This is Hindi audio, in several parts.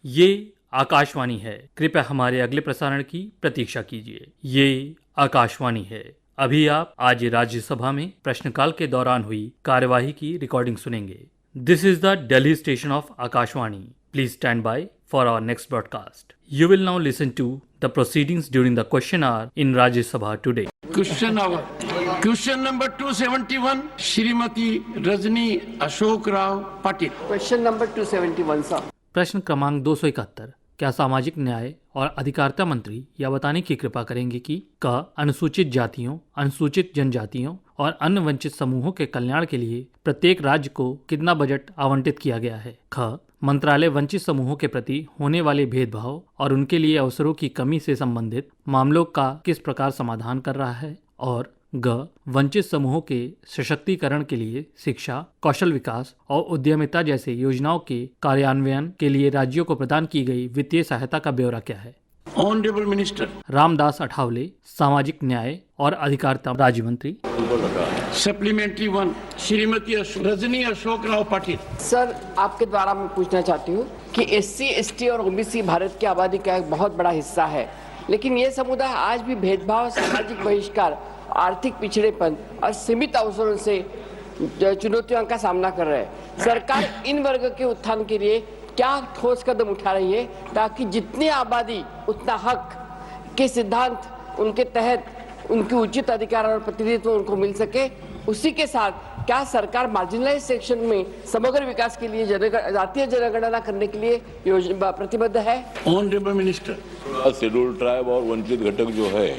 ये आकाशवाणी है। कृपया हमारे अगले प्रसारण की प्रतीक्षा कीजिए। ये आकाशवाणी है। अभी आप आज राज्यसभा में प्रश्नकाल के दौरान हुई कार्यवाही की रिकॉर्डिंग सुनेंगे। This is the Delhi station of Akashvani. Please stand by for our next broadcast. You will now listen to the proceedings during the question hour in Rajya Sabha today. Question hour. Question number 271, Shrimati Rajni Ashok Rao Patil. Question number 271 sir. प्रश्न क्रमांक 271। क्या सामाजिक न्याय और अधिकारिता मंत्री यह बताने की कृपा करेंगे कि क अनुसूचित जातियों, अनुसूचित जनजातियों और अन्य वंचित समूहों के कल्याण के लिए प्रत्येक राज्य को कितना बजट आवंटित किया गया है? ख मंत्रालय वंचित समूहों के प्रति होने वाले भेदभाव और उनके लिए अवसरों की कमी से संबंधित मामलों का किस प्रकार समाधान कर रहा है? और ग वंचित समूहों के सशक्तिकरण के लिए शिक्षा, कौशल विकास और उद्यमिता जैसे योजनाओं के कार्यान्वयन के लिए राज्यों को प्रदान की गई वित्तीय सहायता का ब्यौरा क्या है? Honorable Minister. रामदास अठावले, सामाजिक न्याय और अधिकारिता राज्य मंत्री। Supplementary 1, Shrimati Rajni Ashok Rao Patil. Sir, आपके द्वारा मैं पूछना चाहती हूँ कि एससी, एसटी और ओबीसी भारत की आबादी का एक बहुत बड़ा हिस्सा है, लेकिन ये समुदाय आज भी भेदभाव, सामाजिक बहिष्कार, आर्थिक पिछड़ेपन और सीमित अवसरों से चुनौतियों का सामना कर रहे हैं। सरकार इन वर्ग के उत्थान के लिए क्या ठोस कदम उठा रही है ताकि जितनी आबादी उतना हक के सिद्धांत उनके तहत उनके उचित अधिकार और प्रतिनिधित्व उनको मिल सके? उसी के साथ क्या सरकार मार्जिनलाइज सेक्शन में समग्र विकास के लिए जातीय जनगणना करने के लिए प्रतिबद्ध है? Honorable Minister. शेड्यूल ट्राइब और वंचित घटक जो है,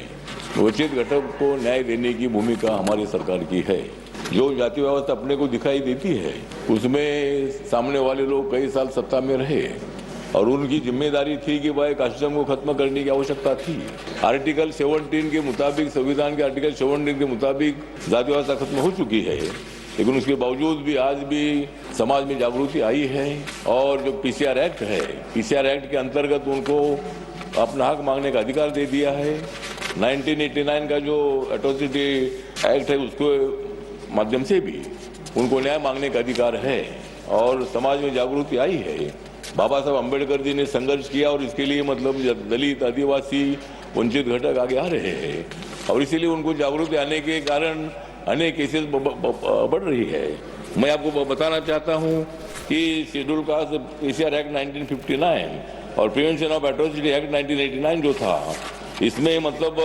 वंचित घटक को न्याय देने की भूमिका हमारी सरकार की है। जो जाति व्यवस्था अपने को दिखाई देती है उसमें सामने वाले लोग कई साल सत्ता में रहे और उनकी जिम्मेदारी थी कि भाई कास्टिज्म को खत्म करने की आवश्यकता थी। आर्टिकल 17 के मुताबिक, संविधान के आर्टिकल 17 के मुताबिक जाति व्यवस्था खत्म हो चुकी है, लेकिन उसके बावजूद भी आज भी समाज में जागृति आई है। और जो पीसीआर एक्ट है, पीसीआर एक्ट के अंतर्गत उनको अपना हक मांगने का अधिकार दे दिया है। 1989 का जो एट्रोसिटी एक्ट है उसको माध्यम से भी उनको न्याय मांगने का अधिकार है और समाज में जागृति आई है। बाबा साहब अम्बेडकर जी ने संघर्ष किया और इसके लिए मतलब दलित, आदिवासी, वंचित घटक आगे आ रहे हैं और इसीलिए उनको जागृति आने के कारण अनेक केसेस बढ़ रही है। मैं आपको बताना चाहता हूं कि शेड्यूल कास्ट पीसीआर एक्ट 1959 और प्रिवेंशन ऑफ एट्रोसिटी एक्ट 1989 जो था, इसमें मतलब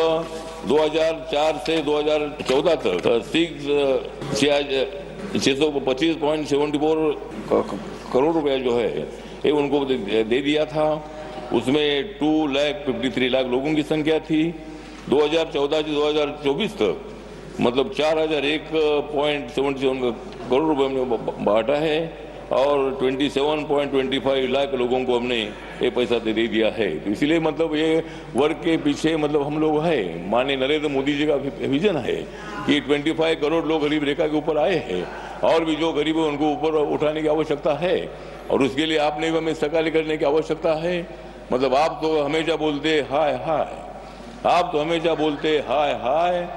2004 से 2014 तक 625.74 करोड़ रुपए जो है ये उनको दे दिया था। उसमें 2,53,00,000 लोगों की संख्या थी। 2014 से 2024 तक मतलब 4,001.77 करोड़ रुपए हमने बांटा है और 27.25 लाख लोगों को हमने ये पैसा दे दिया है। तो इसीलिए मतलब ये वर्ग के पीछे मतलब हम लोग हैं। माननीय नरेंद्र मोदी जी का विजन है कि 25 करोड़ लोग गरीब रेखा के ऊपर आए हैं और भी जो गरीब है उनको ऊपर उठाने की आवश्यकता है और उसके लिए आपने भी हमें सकाल करने की आवश्यकता है। मतलब आप तो हमेशा बोलते हाय हाय, आप तो हमेशा बोलते हाय हाय,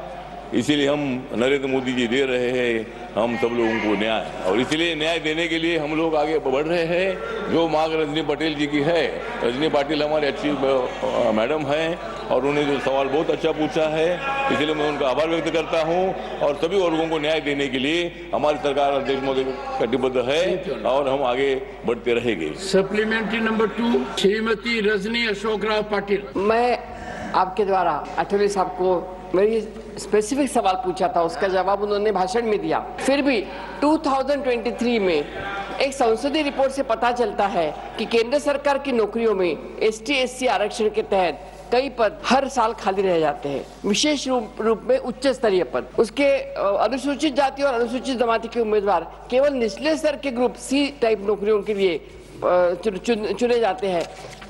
इसीलिए हम नरेंद्र मोदी जी दे रहे हैं हम सब लोगों को न्याय और इसलिए न्याय देने के लिए हम लोग आगे बढ़ रहे हैं। जो मांग रजनी पटेल जी की है, रजनी पाटिल हमारी अच्छी मैडम हैं और उन्होंने जो सवाल बहुत अच्छा पूछा है, इसलिए मैं उनका आभार व्यक्त करता हूं और सभी वर्गों को न्याय देने के लिए हमारी सरकार अध्यक्ष मोदी कटिबद्ध है और हम आगे बढ़ते रहेंगे। Supplementary number 2, Shrimati Rajni Ashok Rao Patil. मैं आपके द्वारा अठावले साहब को मेरी स्पेसिफिक सवाल पूछा था, उसका जवाब उन्होंने भाषण में दिया। फिर भी 2023 में एक संसदीय रिपोर्ट से पता चलता है कि केंद्र सरकार की नौकरियों में ST/SC आरक्षण के तहत कई पद हर साल खाली रह जाते हैं, विशेष रूप में उच्च स्तरीय पद। उसके अनुसूचित जाति और अनुसूचित जमाती के उम्मीदवार केवल निचले स्तर के ग्रुप C टाइप नौकरियों के लिए चुने जाते हैं,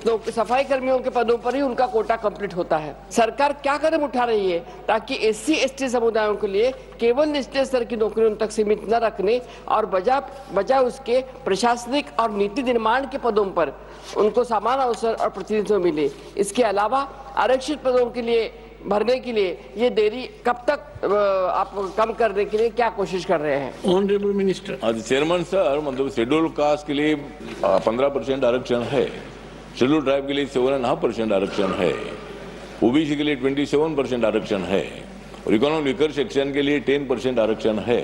तो सफाई कर्मियों के पदों पर ही उनका कोटा कंप्लीट होता है। सरकार क्या कदम उठा रही है ताकि SC/ST समुदायों के लिए केवल निचले स्तर की नौकरियों तक सीमित न रखने और बजाय उसके प्रशासनिक और नीति निर्माण के पदों पर उनको समान अवसर और प्रतिनिधित्व मिले? इसके अलावा आरक्षित पदों के लिए भरने के लिए ये देरी कब तक आप कम करने के लिए क्या कोशिश कर रहे हैं? Honourable minister. चेयरमैन सर, मतलब शेड्यूल कास्ट के लिए 15% आरक्षण है शेड्यूल ट्राइब के लिए 7.5% आरक्षण है, ओबीसी के लिए 27% आरक्षण है और इकोनॉमिक वीकर सेक्शन के लिए 10% आरक्षण है।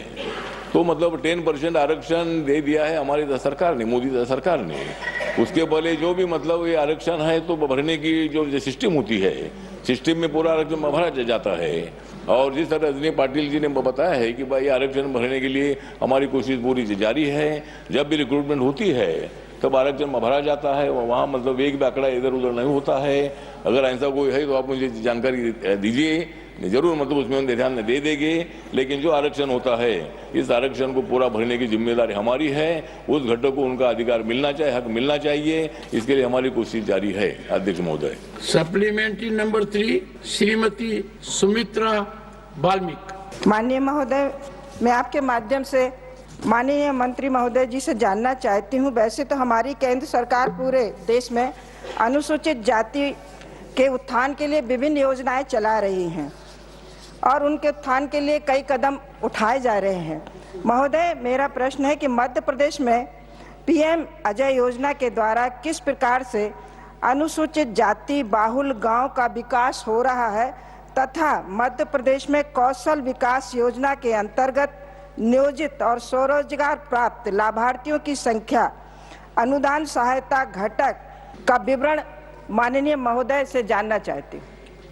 तो मतलब 10% आरक्षण दे दिया है हमारी सरकार ने, मोदी सरकार ने। उसके पहले जो भी मतलब ये आरक्षण है तो भरने की जो सिस्टम होती है, सिस्टम में पूरा आरक्षण भरा जाता है। और जिस तरह रजनी पाटिल जी ने बताया है कि भाई आरक्षण भरने के लिए हमारी कोशिश पूरी जारी है। जब भी रिक्रूटमेंट होती है तब आरक्षण भरा जाता है, वहाँ मतलब एक भी आंकड़ा इधर उधर नहीं होता है। अगर ऐसा कोई है तो आप मुझे जानकारी दीजिए, जरूर मतलब उसमें ध्यान दे देंगे। लेकिन जो आरक्षण होता है, इस आरक्षण को पूरा भरने की जिम्मेदारी हमारी है। उस घटक को उनका अधिकार मिलना चाहिए, हक मिलना चाहिए, इसके लिए हमारी कोशिश जारी है। अध्यक्ष महोदय, सप्लीमेंट्री नंबर 3 श्रीमती सुमित्रा वाल्मीकि। माननीय महोदय, मैं आपके माध्यम से माननीय मंत्री महोदय जी से जानना चाहती हूँ। वैसे तो हमारी केंद्र सरकार पूरे देश में अनुसूचित जाति के उत्थान के लिए विभिन्न योजनाएं चला रही हैं और उनके उत्थान के लिए कई कदम उठाए जा रहे हैं। महोदय, मेरा प्रश्न है कि मध्य प्रदेश में पीएम अजय योजना के द्वारा किस प्रकार से अनुसूचित जाति बाहुल गांव का विकास हो रहा है तथा मध्य प्रदेश में कौशल विकास योजना के अंतर्गत नियोजित और स्वरोजगार प्राप्त लाभार्थियों की संख्या, अनुदान सहायता घटक का विवरण माननीय महोदय से जानना चाहती हूँ।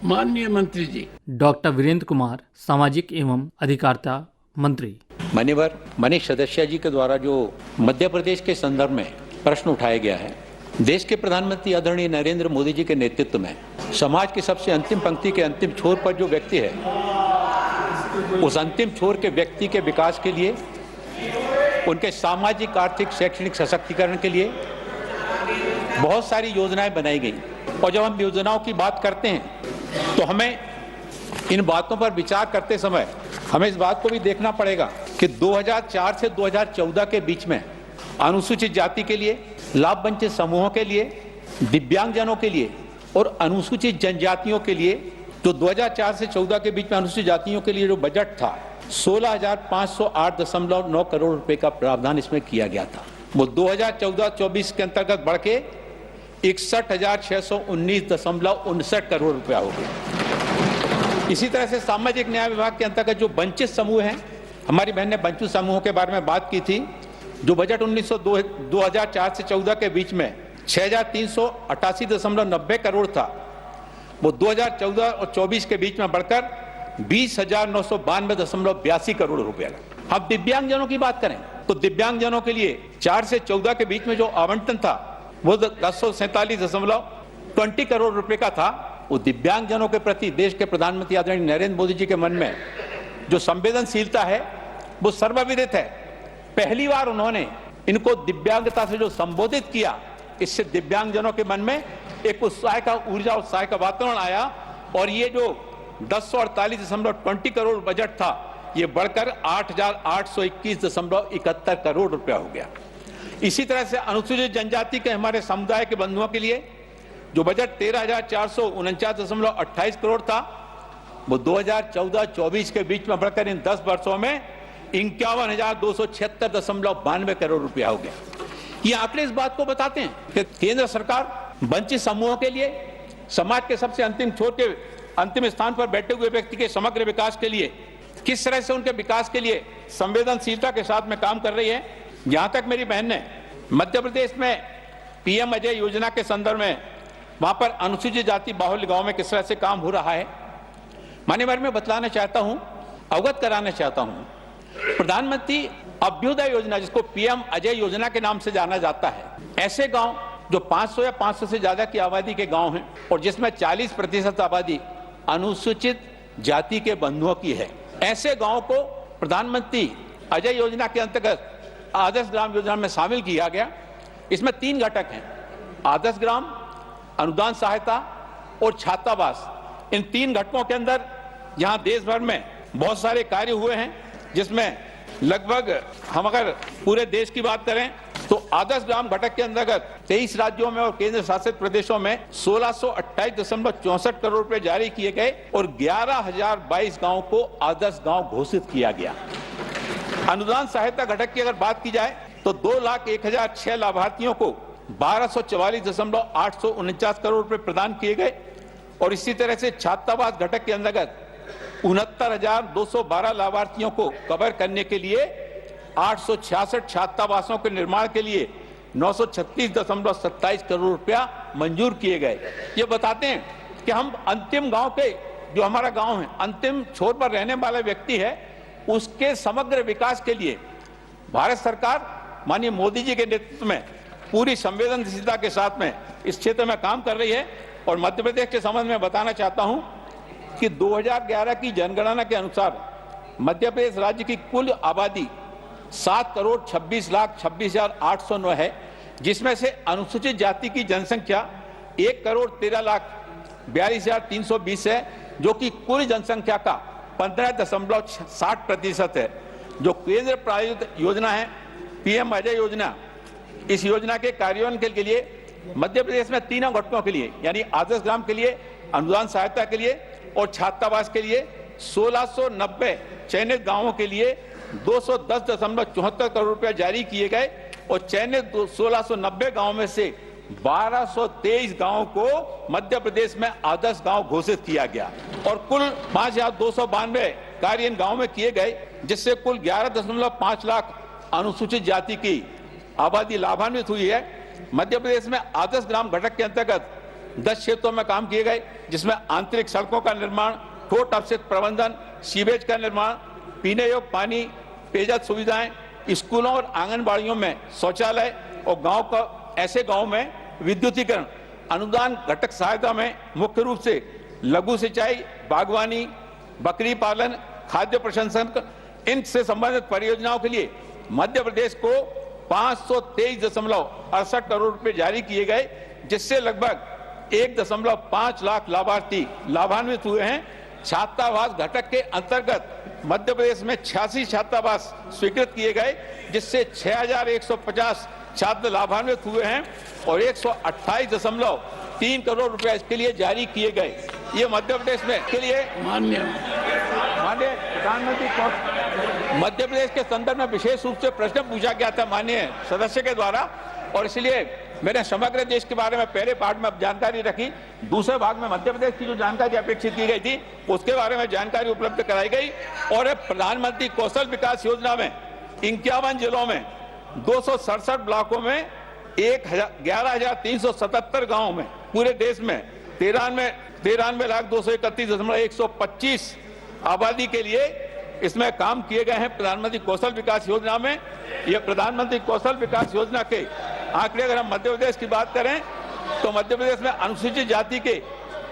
माननीय मंत्री जी। डॉक्टर वीरेंद्र कुमार, सामाजिक एवं अधिकारिता मंत्री। मान्यवर मनीष सदस्या जी के द्वारा जो मध्य प्रदेश के संदर्भ में प्रश्न उठाया गया है, देश के प्रधानमंत्री आदरणीय नरेंद्र मोदी जी के नेतृत्व में समाज की सबसे अंतिम पंक्ति के अंतिम छोर पर जो व्यक्ति है, उस अंतिम छोर के व्यक्ति के विकास के लिए, उनके सामाजिक आर्थिक शैक्षणिक सशक्तिकरण के लिए बहुत सारी योजनाएं बनाई गई। और जब हम योजनाओं की बात करते हैं तो हमें इन बातों पर विचार करते समय हमें इस बात को भी देखना पड़ेगा कि 2004 से 2014 के बीच में अनुसूचित जाति के लिए, लाभ वंचित समूहों के लिए, दिव्यांगजनों के लिए और अनुसूचित जनजातियों के लिए जो 2004 से 14 के बीच में अनुसूचित जातियों के लिए जो बजट था, 16,508.9 करोड़ रुपए का प्रावधान इसमें किया गया था। वो 2014-24 के अंतर्गत बढ़ के 61,619.59 करोड़ रुपया हो गया। इसी तरह से सामाजिक न्याय विभाग के अंतर्गत जो वंचित समूह हैं, हमारी बहन ने वंचित समूहों के बारे में बात की थी, जो बजट 2004 से 14 के बीच में 6,388.90 करोड़ था, वो 2014 और 24 के बीच में बढ़कर 20,992.82 करोड़ रुपया। अब दिव्यांगजनों की बात करें तो दिव्यांगजनों के लिए 4 से 14 के बीच में जो आवंटन था वो 1047.20 करोड़ रुपए का था। वो दिव्यांगजनों के प्रति देश के प्रधानमंत्री आदरणीय नरेंद्र मोदी जी के मन में जो संवेदनशीलता है वो सर्वविदित है। पहली बार उन्होंने इनको दिव्यांगता से जो संबोधित किया, इससे दिव्यांगजनों के मन में एक उत्साह का, ऊर्जा उत्साह का वातावरण आया और ये जो 1048.20 करोड़ बजट था, ये बढ़कर 8,821.71 करोड़ रुपया हो गया। इसी तरह से अनुसूचित जनजाति के हमारे समुदाय के बंधुओं के लिए जो बजट 13,449.28 करोड़ था, वो 2014-24 के बीच में बढ़कर इन 10 वर्षों में 51,276.92 करोड़ रुपया हो गया। ये आंकड़े इस बात को बताते हैं कि केंद्र सरकार वंचित समूहों के लिए, समाज के सबसे अंतिम छोर के अंतिम स्थान पर बैठे हुए व्यक्ति के समग्र विकास के लिए किस तरह से उनके विकास के लिए संवेदनशीलता के साथ में काम कर रही है। यहां तक मेरी बहन ने मध्य प्रदेश में पीएम अजय योजना के संदर्भ में वहां पर अनुसूचित जाति बाहुल्य गांव में किस तरह से काम हो रहा है, मान्यवर मैं बतलाना चाहता हूं, अवगत कराना चाहता हूं। प्रधानमंत्री अभ्युदय योजना, जिसको पीएम अजय योजना के नाम से जाना जाता है, ऐसे गांव जो 500 या 500 से ज्यादा की आबादी के गांव हैं और जिसमें 40% आबादी अनुसूचित जाति के बंधुओं की है, ऐसे गांव को प्रधानमंत्री अजय योजना के अंतर्गत आदर्श ग्राम योजना में शामिल किया गया। इसमें 3 घटक हैं, आदर्श ग्राम, अनुदान सहायता और छात्रावास। इन 3 घटकों के अंदर यहां देश भर में बहुत सारे कार्य हुए हैं, जिसमें लगभग हम अगर पूरे देश की बात करें तो आदर्श ग्राम घटक के अंतर्गत 23 राज्यों में और केंद्र शासित प्रदेशों में 1628.64 करोड़ रुपए जारी किए गए और 11,022 गांवों को आदर्श गांव घोषित किया गया। अनुदान सहायता घटक की अगर बात की जाए तो 2,01,006 लाभार्थियों को 1244.849 करोड़ रुपए प्रदान किए गए और इसी तरह से छात्रावास घटक के अंतर्गत 69,212 लाभार्थियों को कवर करने के लिए 866 छात्रावासों के निर्माण के लिए 936.27 करोड़ रुपया मंजूर किए गए। ये बताते हैं कि हम अंतिम गांव के, जो हमारा गांव है, अंतिम छोर पर रहने वाला व्यक्ति है, उसके समग्र विकास के लिए भारत सरकार माननीय मोदी जी के नेतृत्व में पूरी संवेदनशीलता के साथ में इस क्षेत्र में काम कर रही है। और मध्य प्रदेश के संबंध में बताना चाहता हूं कि 2011 की जनगणना के अनुसार मध्य प्रदेश राज्य की कुल आबादी 7,26,26,809 है, जिसमें से अनुसूचित जाति की जनसंख्या 1,13,42,320 है, जो कि कुल जनसंख्या का 15.60% है। जो केंद्र प्रायोजित योजना है पीएम अजय योजना, इस योजना के कार्यान्वयन के लिए मध्य प्रदेश में तीनों घटकों के लिए यानी आदर्श ग्राम के लिए, अनुदान सहायता के लिए और छात्रावास के लिए 1690 चयनित गांवों के लिए 210.74 करोड़ रुपए जारी किए गए और चयनित 1690 गांवों में से 1223 गांवों को मध्य प्रदेश में आदर्श गांव घोषित किया गया और कुल 5,292 कार्य इन गांवों में किए गए, जिससे कुल 11.5 लाख अनुसूचित जाति की आबादी लाभान्वित हुई है। मध्य प्रदेश में आदर्श ग्राम घटक के अंतर्गत 10 क्षेत्रों में काम किए गए, जिसमें आंतरिक सड़कों का निर्माण, ठोस अपशिष्ट प्रबंधन, सीवेज का निर्माण, पीने योग्य पानी, पेयजल सुविधाएं, स्कूलों और आंगनबाड़ियों में शौचालय और गांव का ऐसे गांव में विद्युतीकरण। अनुदान घटक सहायता में मुख्य रूप से लघु सिंचाई, बागवानी, बकरी पालन, खाद्य प्रसंस्करण, इनसे संबंधित परियोजनाओं के लिए मध्य प्रदेश को 523.68 करोड़ रुपए जारी किए गए, जिससे लगभग 1.5 लाख लाभार्थी लाभान्वित हुए हैं। छात्रावास घटक के अंतर्गत मध्य प्रदेश में 86 छात्रावास स्वीकृत किए गए, जिससे 6,150 छात्र लाभान्वित हुए हैं और 128.3 करोड़ रुपए इसके लिए जारी किए गए। ये मध्य प्रदेश में के लिए माननीय प्रधानमंत्री मध्य प्रदेश के संदर्भ में विशेष रूप से प्रश्न पूछा गया था माननीय सदस्य के द्वारा, और इसलिए मैंने समग्र देश के बारे में पहले पार्ट में जानकारी रखी। दूसरे भाग में मध्य प्रदेश की जो जानकारी अपेक्षित की गई थी उसके बारे में जानकारी उपलब्ध कराई गई। और प्रधानमंत्री कौशल विकास योजना में 51 जिलों में 267 ब्लॉकों में 11,377 गाँव में पूरे देश में 93,231,125 आबादी के लिए इसमें काम किए गए हैं। प्रधानमंत्री कौशल विकास योजना में यह प्रधानमंत्री कौशल विकास योजना के आंकड़े अगर हम मध्य प्रदेश की बात करें तो मध्य प्रदेश में अनुसूचित जाति के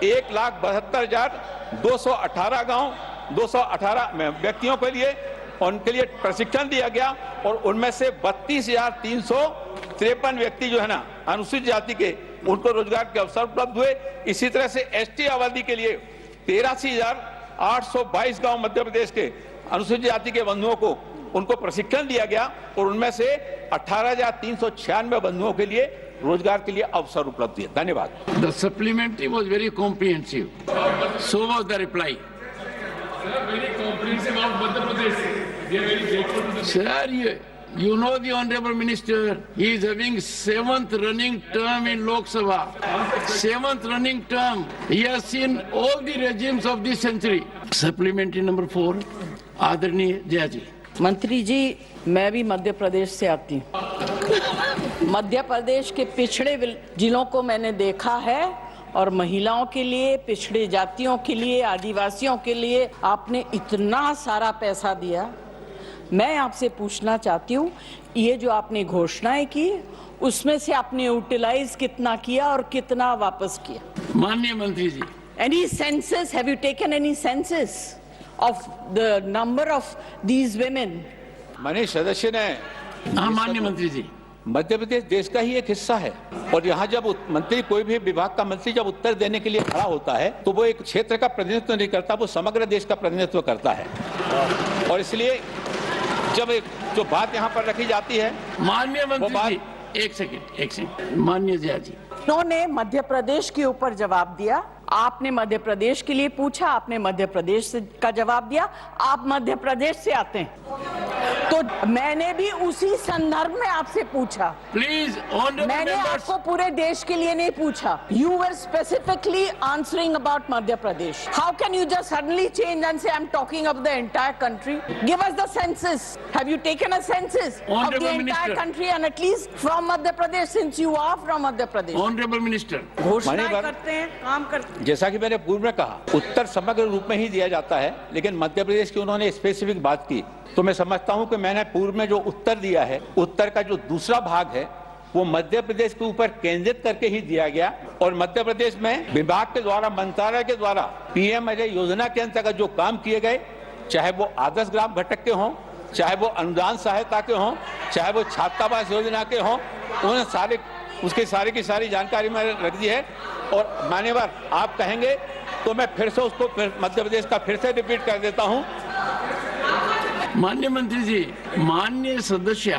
1,72,218 गांव 218 व्यक्तियों के लिए उनके लिए प्रशिक्षण दिया गया और उनमें से 32,353 व्यक्ति जो है ना अनुसूचित जाति के, उनको रोजगार के अवसर उपलब्ध हुए। इसी तरह से एसटी आबादी के लिए 83,822 गांव मध्य प्रदेश के अनुसूचित जाति के बंधुओं को उनको प्रशिक्षण दिया गया और उनमें से 18,396 बंधुओं के लिए रोजगार के लिए अवसर उपलब्ध हुए। धन्यवाद। The supplementary was very comprehensive. So was the reply. Very comprehensive of Madhya Pradesh. We are very grateful to the Sir, you know the Honorable Minister, he is having 7th running term in Lok Sabha. 7th running term. He has seen all the regimes of this century. Supplementary number 4, आदरणीय जया जी। मंत्री जी, मैं भी मध्य प्रदेश से आती हूँ। मध्य प्रदेश के पिछड़े जिलों को मैंने देखा है और महिलाओं के लिए, पिछड़े जातियों के लिए, आदिवासियों के लिए आपने इतना सारा पैसा दिया। मैं आपसे पूछना चाहती हूँ, ये जो आपने घोषणाएं की उसमें से आपने यूटिलाइज कितना किया और कितना वापस किया? माननीय मंत्री जी, Any census? Have you taken any census of the number of these women? माननीय सदस्य ने हाँ माननीय मंत्री जी, मध्य प्रदेश देश का ही एक हिस्सा है और यहाँ जब मंत्री, कोई भी विभाग का मंत्री जब उत्तर देने के लिए खड़ा होता है तो वो एक क्षेत्र का प्रतिनिधित्व नहीं करता, वो समग्र देश का प्रतिनिधित्व करता है। और इसलिए जब जो बात यहाँ पर रखी जाती है, माननीय मंत्री जी, एक सेकंड, माननीय जया जी, उन्होंने मध्य प्रदेश के ऊपर जवाब दिया। आपने मध्य प्रदेश के लिए पूछा, आपने मध्य प्रदेश का जवाब दिया। आप मध्य प्रदेश से आते हैं। तो मैंने भी उसी संदर्भ में आपसे पूछा। Please, honorable मैंने members. आपको पूरे देश के लिए नहीं पूछा। You were specifically answering about Madhya Pradesh. How can you just suddenly change and say I'm talking of the entire country? Give us the census. Have you taken a census of Honorable the entire Minister. country and at least from Madhya Pradesh, since you are from Madhya Pradesh? Honorable Minister. घोषणाएं माननीय करते हैं, काम करते हैं। जैसा कि मैंने पूर्व में कहा, उत्तर समग्र रूप में ही दिया जाता है, लेकिन मध्य प्रदेश की उन्होंने स्पेसिफिक बात की, तो मैं समझता हूं कि मैंने पूर्व में जो उत्तर दिया है, उत्तर का जो दूसरा भाग है वो मध्य प्रदेश के ऊपर केंद्रित करके ही दिया गया। और मध्य प्रदेश में विभाग के द्वारा, मंत्रालय के द्वारा पीएम अजय योजना के अंतर्गत जो काम किए गए, चाहे वो आदर्श ग्राम घटक के हों, चाहे वो अनुदान सहायता के हों, चाहे वो छात्रावास योजना के हों, उन्होंने सारे उसकी सारी की सारी जानकारी मैंने रख दी है। और मान्यवर आप कहेंगे तो मैं फिर से उसको मध्य प्रदेश का फिर से रिपीट कर देता हूं। माननीय मंत्री जी, माननीय सदस्य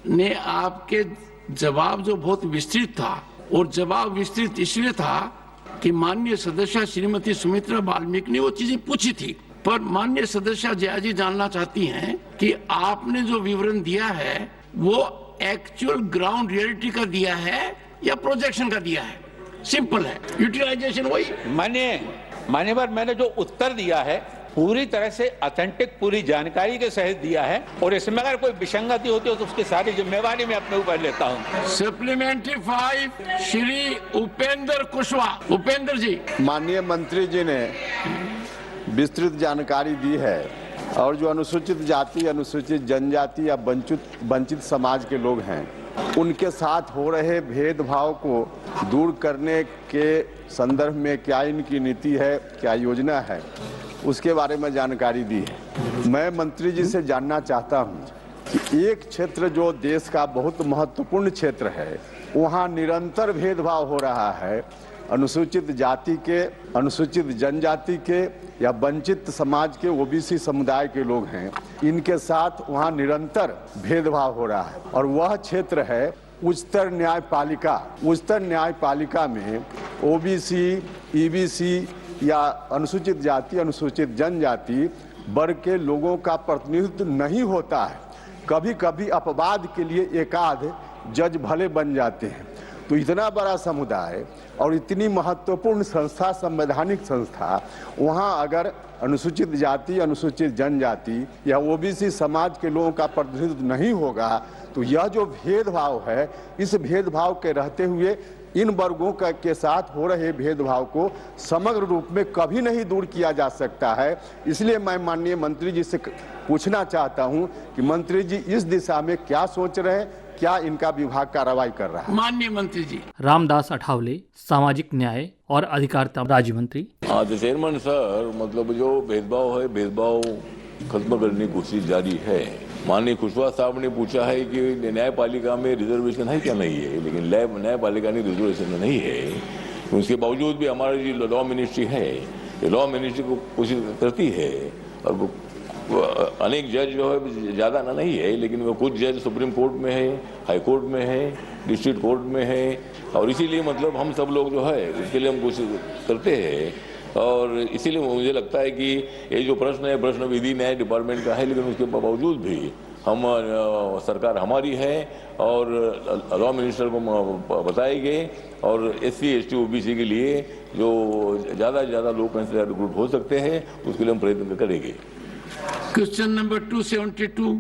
ने आपके जवाब जो बहुत विस्तृत था, और जवाब विस्तृत इसलिए था कि माननीय सदस्य श्रीमती सुमित्रा वाल्मीकि ने वो चीजें पूछी थी, पर माननीय सदस्य जया जी जानना चाहती हैं कि आपने जो विवरण दिया है वो एक्चुअल ग्राउंड रियलिटी का दिया है या प्रोजेक्शन का दिया है। सिंपल है, यूटिलाइजेशन वही। मान्यवर मैंने जो उत्तर दिया है पूरी तरह से ऑथेंटिक, पूरी जानकारी के सहित दिया है, और इसमें अगर कोई विसंगति होती हो तो उसकी सारी जिम्मेवारी मैं अपने ऊपर लेता हूं। सप्लीमेंट्री 5 श्री उपेंद्र कुशवाहा। उपेंद्र जी। माननीय मंत्री जी ने विस्तृत जानकारी दी है, और जो अनुसूचित जाति, अनुसूचित जनजाति या वंचित समाज के लोग हैं, उनके साथ हो रहे भेदभाव को दूर करने के संदर्भ में क्या इनकी नीति है, क्या योजना है, उसके बारे में जानकारी दी है। मैं मंत्री जी से जानना चाहता हूं कि एक क्षेत्र जो देश का बहुत महत्वपूर्ण क्षेत्र है, वहां निरंतर भेदभाव हो रहा है। अनुसूचित जाति के, अनुसूचित जनजाति के या वंचित समाज के, ओबीसी समुदाय के लोग हैं, इनके साथ वहां निरंतर भेदभाव हो रहा है। और वह क्षेत्र है उच्चतर न्यायपालिका। उच्चतर न्यायपालिका में ओबीसी, ईबीसी या अनुसूचित जाति, अनुसूचित जनजाति वर्ग के लोगों का प्रतिनिधित्व नहीं होता है। कभी कभी अपवाद के लिए एकाध जज भले बन जाते हैं। तो इतना बड़ा समुदाय और इतनी महत्वपूर्ण संस्था, संवैधानिक संस्था, वहाँ अगर अनुसूचित जाति, अनुसूचित जनजाति या ओबीसी समाज के लोगों का प्रतिनिधित्व नहीं होगा, तो यह जो भेदभाव है, इस भेदभाव के रहते हुए इन वर्गों के साथ हो रहे भेदभाव को समग्र रूप में कभी नहीं दूर किया जा सकता है। इसलिए मैं माननीय मंत्री जी से पूछना चाहता हूं कि मंत्री जी इस दिशा में क्या सोच रहे हैं, क्या इनका विभाग कार्रवाई कर रहा है। माननीय मंत्री जी। रामदास अठावले, सामाजिक न्याय और अधिकारिता राज्य मंत्री। हाँ तो चेयरमैन सर, मतलब जो भेदभाव है, भेदभाव खत्म करने की कोशिश जारी है। माननीय कुशवाहा साहब ने पूछा है कि न्यायपालिका में रिजर्वेशन है क्या, नहीं है, लेकिन न्यायपालिका में रिजर्वेशन नहीं है। उसके बावजूद भी हमारी जो लॉ मिनिस्ट्री है, ये लॉ मिनिस्ट्री को कोशिश करती है, और अनेक जज जो है ज़्यादा ना नहीं है, लेकिन वो कुछ जज सुप्रीम कोर्ट में है, हाई कोर्ट में है, डिस्ट्रिक्ट कोर्ट में है, और इसीलिए मतलब हम सब लोग जो है उसके लिए हम कोशिश करते हैं। और इसीलिए मुझे लगता है कि ये जो प्रश्न है, प्रश्न विधि न्याय डिपार्टमेंट का है, लेकिन उसके बावजूद भी हम सरकार हमारी है और लॉ मिनिस्टर को बताएंगे, और SC, ST, OBC के लिए जो ज़्यादा से ज़्यादा लोग रिक्रूट हो सकते हैं, उसके लिए हम प्रयत्न करेंगे। Question number 272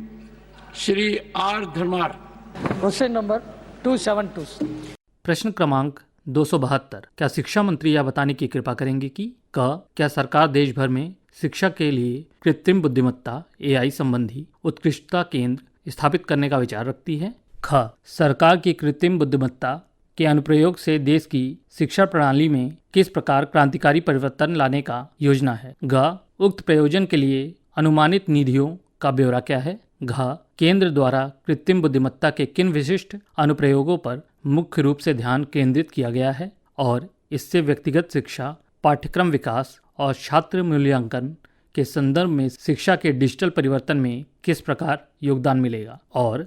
Shri R Dharmar. Question number 272। प्रश्न क्रमांक 272। क्या शिक्षा मंत्री यह बताने की कृपा करेंगे कि क्या सरकार देश भर में शिक्षा के लिए कृत्रिम बुद्धिमत्ता AI संबंधी उत्कृष्टता केंद्र स्थापित करने का विचार रखती है? सरकार की कृत्रिम बुद्धिमत्ता के अनुप्रयोग से देश की शिक्षा प्रणाली में किस प्रकार क्रांतिकारी परिवर्तन लाने का योजना है? उक्त प्रयोजन के लिए अनुमानित निधियों का ब्यौरा क्या है? केंद्र द्वारा कृत्रिम बुद्धिमत्ता के किन विशिष्ट अनुप्रयोगों पर मुख्य रूप से ध्यान केंद्रित किया गया है, और इससे व्यक्तिगत शिक्षा, पाठ्यक्रम विकास और छात्र मूल्यांकन के संदर्भ में शिक्षा के डिजिटल परिवर्तन में किस प्रकार योगदान मिलेगा? और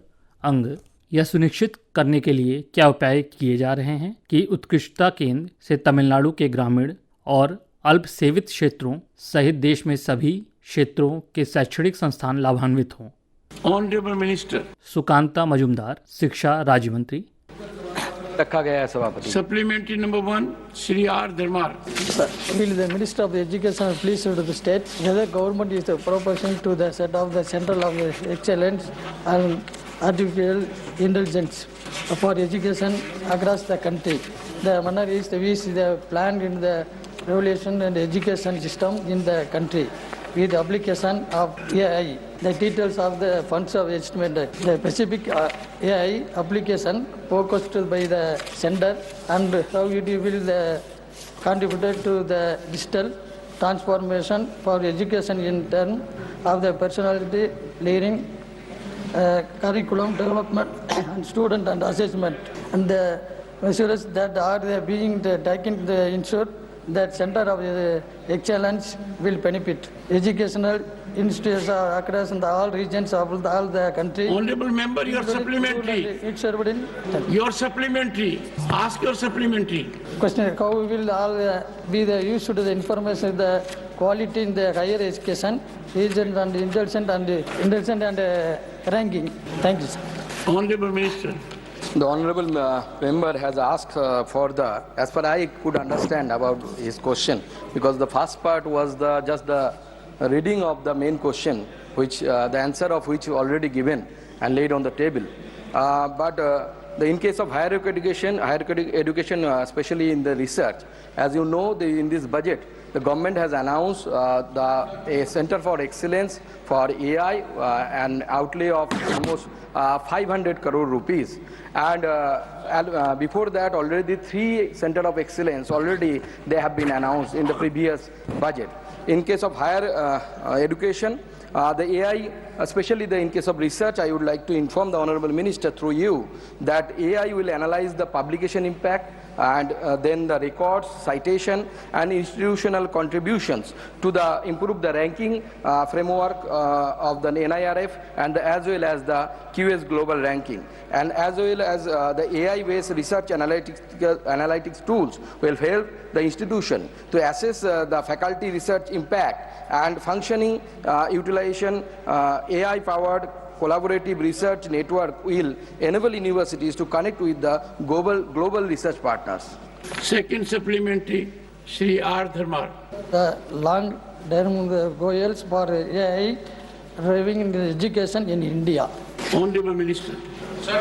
यह सुनिश्चित करने के लिए क्या उपाय किए जा रहे हैं कि उत्कृष्टता केंद्र से तमिलनाडु के ग्रामीण और अल्प सेवित क्षेत्रों सहित देश में सभी क्षेत्रों के शैक्षणिक संस्थान लाभान्वित हों? Honorable Minister. सुकांता मजुमदार, शिक्षा राज्य मंत्री। रखा गया है सभापति। Supplementary number 1, Shri R. Dharmar. Will the Minister of Education please to the state whether government is proposing to the set of the Center of Excellence and Artificial Intelligence for education across the country. The manner is the plan in the revolution and education system in the country with the application of AI. The details of the funds of estimated. The specific AI application focused by the center and how it will contribute to the digital transformation for education in terms of the personality, learning, curriculum development and student and assessment, and the measures that are being taken to ensure that Center of Excellence will benefit educational institutions across all regions of all the country. Honorable Member, your supplementary. Your supplementary. Ask your supplementary. Question: how will all be the use to the information, the quality in the higher education, region and intelligent and ranking? Thank you, sir. Honorable Minister. The honorable member has asked for the, as far I could understand about his question, because the first part was just the reading of the main question, which the answer of which already given and laid on the table. In case of higher education, especially in the research, as you know, in this budget, the government has announced a Center for Excellence for AI, an outlay of almost 500 crore rupees. And before that, already 3 Center of Excellence already they have been announced in the previous budget. In case of higher education, the AI, especially in case of research, I would like to inform the Honorable Minister through you that AI will analyze the publication impact and then the records, citation and institutional contributions to improve the ranking framework of the NIRF and as well as the QS global ranking. And as well as the AI-based research analytics tools will help the institution to assess the faculty research impact and functioning utilization. AI-powered collaborative research network will enable universities to connect with the global research partners. Second supplementary, Shri R. Dharmar. The long-term goals for AI driving education in India. Honorable Minister. Sir,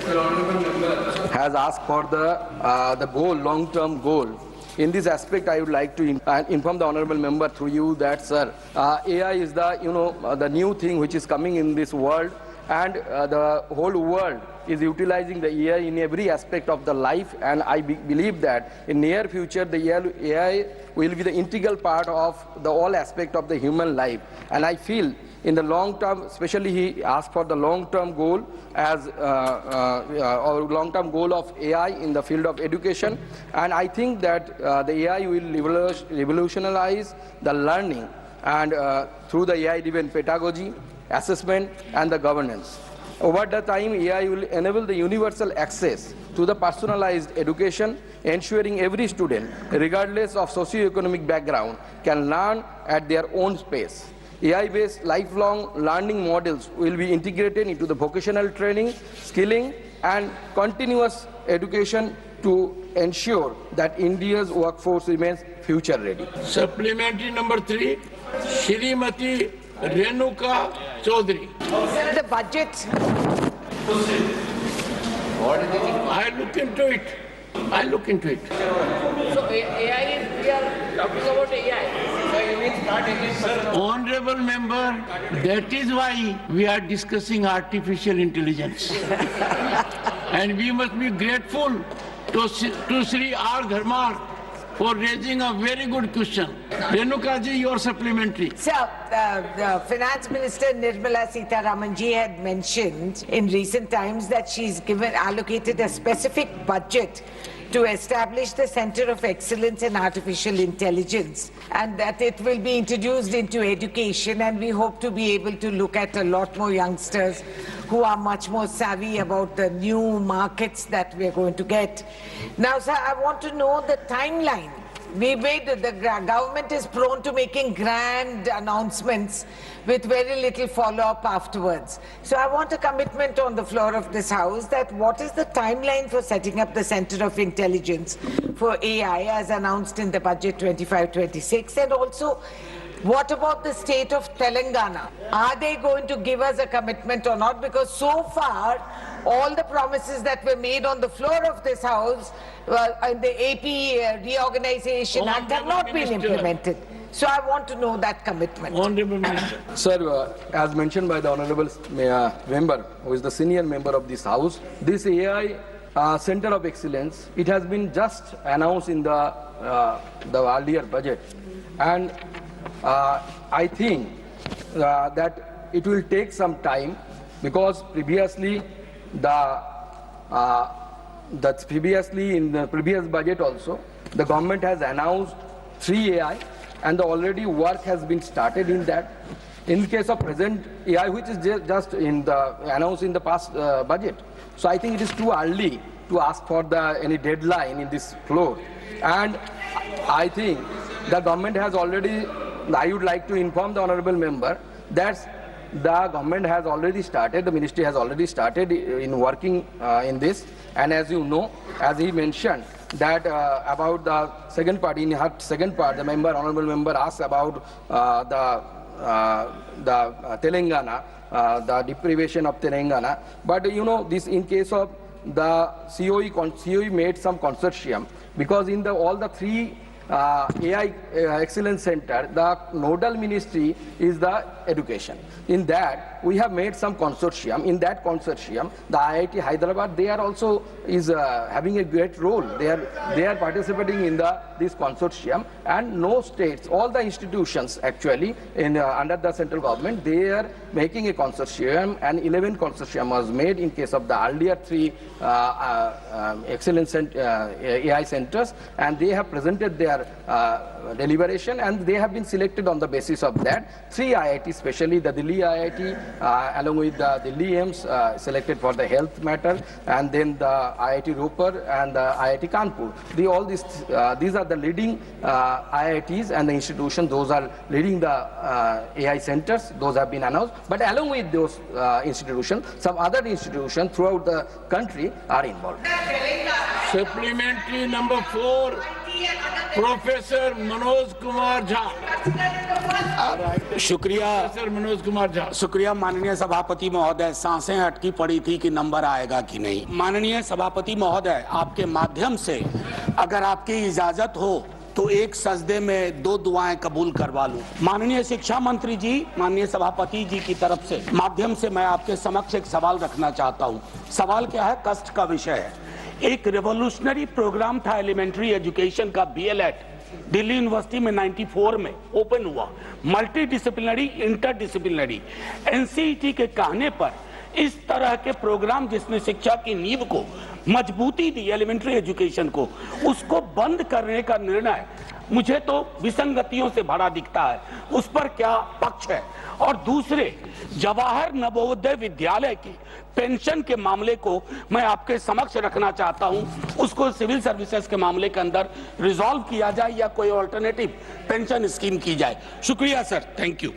the honorable member has asked for the goal, long-term goal. In this aspect, I would like to inform the honorable member through you that, sir, AI is the new thing which is coming in this world, and the whole world is utilizing the AI in every aspect of the life, and I believe that in near future the AI will be the integral part of the all aspect of the human life. And I feel in the long term, especially he asked for the long-term goal as or long-term goal of AI in the field of education, and I think that the AI will revolutionize the learning and through the AI-driven pedagogy, assessment and the governance. Over the time, AI will enable the universal access to the personalized education, ensuring every student, regardless of socio-economic background, can learn at their own pace. AI-based lifelong learning models will be integrated into the vocational training, skilling and continuous education to ensure that India's workforce remains future ready. Supplementary number 3, Shrimati Renuka Chaudhary. The budget. I look into it. So AI, we are talking about AI. So you will start again. Honorable member, that is why we are discussing artificial intelligence. And we must be grateful to Sri R. Dharmar for raising a very good question. Renuka ji, your supplementary. Sir, the Finance Minister Nirmala Sitharaman ji had mentioned in recent times that she's allocated a specific budget to establish the Center of Excellence in Artificial Intelligence, and that it will be introduced into education, and we hope to be able to look at a lot more youngsters who are much more savvy about the new markets that we're going to get. Now, sir, I want to know the timeline the government is prone to making grand announcements with very little follow-up afterwards. So I want a commitment on the floor of this House that what is the timeline for setting up the Center of Intelligence for AI as announced in the budget 25-26, and also what about the state of Telangana? Are they going to give us a commitment or not? Because so far, all the promises that were made on the floor of this House, in the AP Reorganization Act, have not been implemented. So I want to know that commitment. Honorable Minister. Sir, as mentioned by the Honorable Member, who is the senior member of this House, this AI Center of Excellence, it has been just announced in the earlier budget. And I think that it will take some time, because previously in the previous budget also, the government has announced 3 AI, and already work has been started in that. In the case of present AI, which is just announced in the past budget, so I think it is too early to ask for any deadline in this floor. And I think the government has already, I would like to inform the honorable member that the government has already started, the ministry has already started in working in this. And as you know, as he mentioned, that about the second part, in her second part, the honorable member asked about the Telangana, the deprivation of Telangana. But you know, this in case of the COE made some consortium, because in all the 3 AI Excellence Center, the nodal ministry is the education. In that, we have made some consortium. In that consortium, the IIT Hyderabad, they are also having a great role. They are participating in this consortium, and no states, all the institutions actually under the central government, they are making a consortium, and 11 consortium was made in case of the earlier 3 Excellence AI centers, and they have presented their deliberation, and they have been selected on the basis of that. 3 IIT, especially the Delhi IIT, along with the Delhi AIIMS, selected for the health matter, and then the IIT Ropar and the IIT Kanpur. These are the leading IITs and the institutions. Those are leading the AI centers. Those have been announced. But along with those institutions, some other institutions throughout the country are involved. Supplementary number 4, Professor Manoj Kumar Jha. शुक्रिया माननीय सभापति महोदय। सांसें अटकी पड़ी थी कि नंबर आएगा कि नहीं। माननीय सभापति महोदय, आपके माध्यम से अगर आपकी इजाजत हो तो एक सजदे में 2 दुआएं कबूल करवा लूं। माननीय शिक्षा मंत्री जी, माननीय सभापति जी की तरफ से माध्यम से मैं आपके समक्ष एक सवाल रखना चाहता हूं। सवाल क्या है? कष्ट का विषय है। एक रेवोल्यूशनरी प्रोग्राम था एलिमेंट्री एजुकेशन का, BLED, दिल्ली यूनिवर्सिटी में 94 में ओपन हुआ, multi disciplinary inter disciplinary. NCET के कहने पर इस तरह के प्रोग्राम जिसने शिक्षा की नींव को मजबूती दी, एलिमेंट्री एजुकेशन को, उसको बंद करने का निर्णय मुझे तो विसंगतियों से भरा दिखता है। उस पर क्या पक्ष है? और दूसरे, जवाहर नवोदय विद्यालय की पेंशन के मामले को मैं आपके समक्ष रखना चाहता हूं। उसको सिविल सर्विसेज के मामले के अंदर रिजॉल्व किया जाए या कोई ऑल्टरनेटिव पेंशन स्कीम की जाए। शुक्रिया सर, थैंक यू।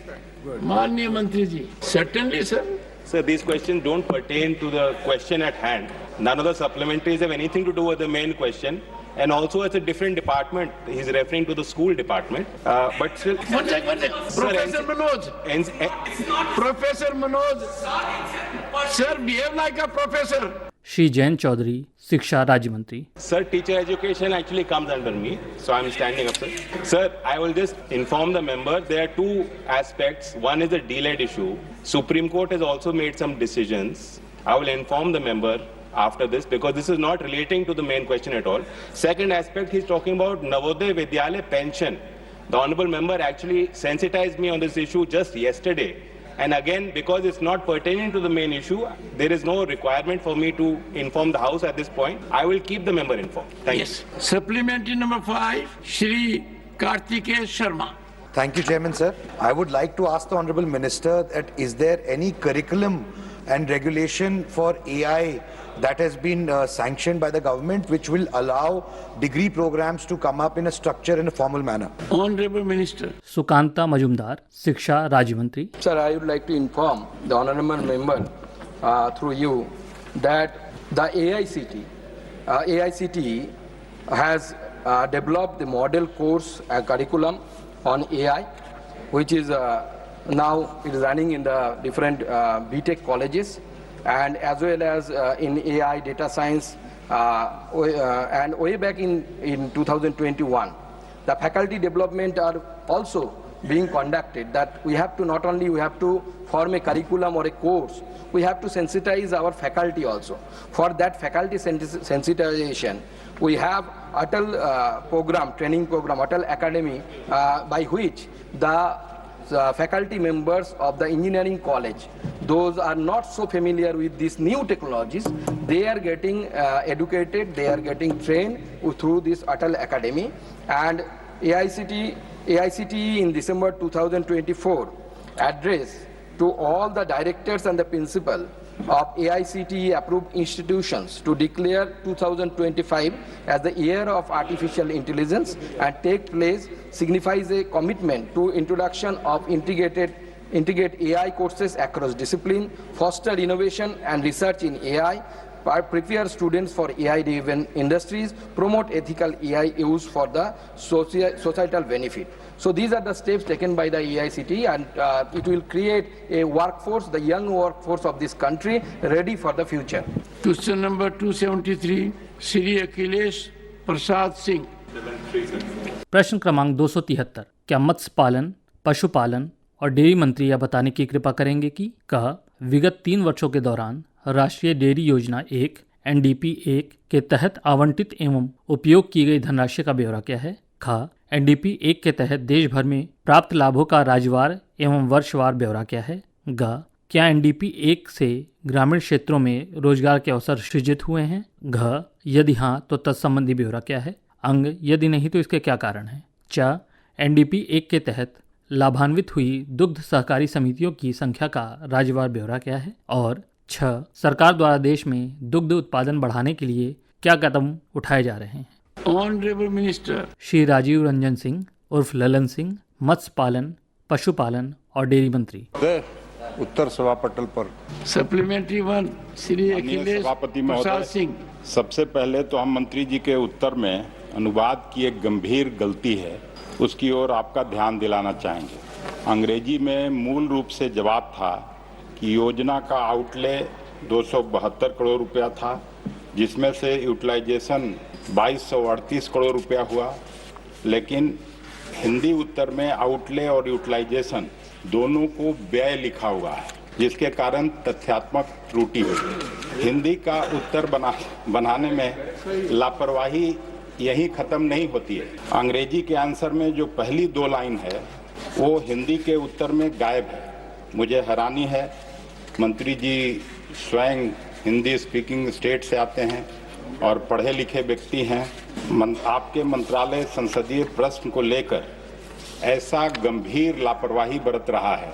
माननीय मंत्री जी। Certainly, sir. Sir, these questions don't pertain to the question at hand. None of the supplementaries have anything to do with the main question. And also, it's a different department. He's referring to the school department. But still... One second. Professor Manoj. Professor Manoj. Sir, behave like a professor. Shri Jayant Chaudhary, शिक्षा राज्य मंत्री। Sir, teacher education actually comes under me, so I'm standing up, sir. Sir, I will just inform the member there are 2 aspects. One is the delayed issue. Supreme Court has also made some decisions. I will inform the member after this, because this is not relating to the main question at all. Second aspect, he's talking about Navodaya Vidyalaya pension. The honorable member actually sensitized me on this issue just yesterday. And again, because it's not pertaining to the main issue, there is no requirement for me to inform the House at this point. I will keep the member informed. Thank you. Supplementary number 5, Shri Kartikeya Sharma. Thank you, Chairman, sir. I would like to ask the Honorable Minister that is there any curriculum and regulation for AI that has been sanctioned by the government, which will allow degree programs to come up in a structure in a formal manner. Honorable Minister. Sukanta Majumdar, शिक्षा राज्य मंत्री। Sir, I would like to inform the honorable member through you that the AICTE has developed the model course curriculum on AI, which is now it is running in the different BTech colleges, and as well as in AI data science, and way back in 2021. The faculty development are also being conducted, that we have to not only we have to form a curriculum or a course, we have to sensitize our faculty also. For that faculty sensitization, we have Atal program, training program, Atal Academy, by which the faculty members of the engineering college, those are not so familiar with these new technologies, they are getting educated, they are getting trained through this Atal Academy. And AICTE in December 2024 addressed to all the directors and the principal of AICTE approved institutions to declare 2025 as the year of artificial intelligence and take place signifies a commitment to introduction of integrate AI courses across discipline, foster innovation and research in AI, prepare students for AI-driven industries, promote ethical AI use for the societal benefit. So these are the steps taken by the AICTE, and it will create a workforce, the young workforce of this country, ready for the future. Question number 273, Shri Akhilesh Prasad Singh. प्रश्न क्रमांक 273, क्या मत्स्य पालन, पशुपालन और डेयरी मंत्री यह बताने की कृपा करेंगे कि क विगत 3 वर्षों के दौरान राष्ट्रीय डेयरी योजना 1 NDP 1 के तहत आवंटित एवं उपयोग की गई धनराशि का ब्यौरा क्या है? ख NDP 1 के तहत देश भर में प्राप्त लाभों का राज्यवार एवं वर्षवार ब्यौरा क्या है? ग क्या NDP 1 से ग्रामीण क्षेत्रों में रोजगार के अवसर सृजित हुए हैं? घ यदि हाँ तो तत्संबंधी ब्यौरा क्या है? अंग यदि नहीं तो इसके क्या कारण है? च NDP 1 के तहत लाभान्वित हुई दुग्ध सहकारी समितियों की संख्या का राज्यवार ब्यौरा क्या है? और 6 सरकार द्वारा देश में दुग्ध उत्पादन बढ़ाने के लिए क्या कदम उठाए जा रहे हैं? Honorable Minister. श्री राजीव रंजन सिंह उर्फ ललन सिंह, मत्स्य पालन, पशुपालन और डेयरी मंत्री। उत्तर सभा पटल पर सप्लीमेंट्री 1 श्री अखिलेश प्रसाद सिंह। सबसे पहले तो हम मंत्री जी के उत्तर में अनुवाद की एक गंभीर गलती है, उसकी ओर आपका ध्यान दिलाना चाहेंगे। अंग्रेजी में मूल रूप से जवाब था कि योजना का आउटले 272 करोड़ रुपया था, जिसमें से यूटिलाइजेशन 2238 करोड़ रुपया हुआ, लेकिन हिंदी उत्तर में आउटले और यूटिलाइजेशन दोनों को व्यय लिखा हुआ है, जिसके कारण तथ्यात्मक त्रुटि हुई। हिंदी का उत्तर बनाने में लापरवाही यही खत्म नहीं होती है। अंग्रेजी के आंसर में जो पहली 2 लाइन है वो हिंदी के उत्तर में गायब है। मुझे हैरानी है, मंत्री जी स्वयं हिंदी स्पीकिंग स्टेट से आते हैं और पढ़े लिखे व्यक्ति हैं। आपके मंत्रालय संसदीय प्रश्न को लेकर ऐसा गंभीर लापरवाही बरत रहा है।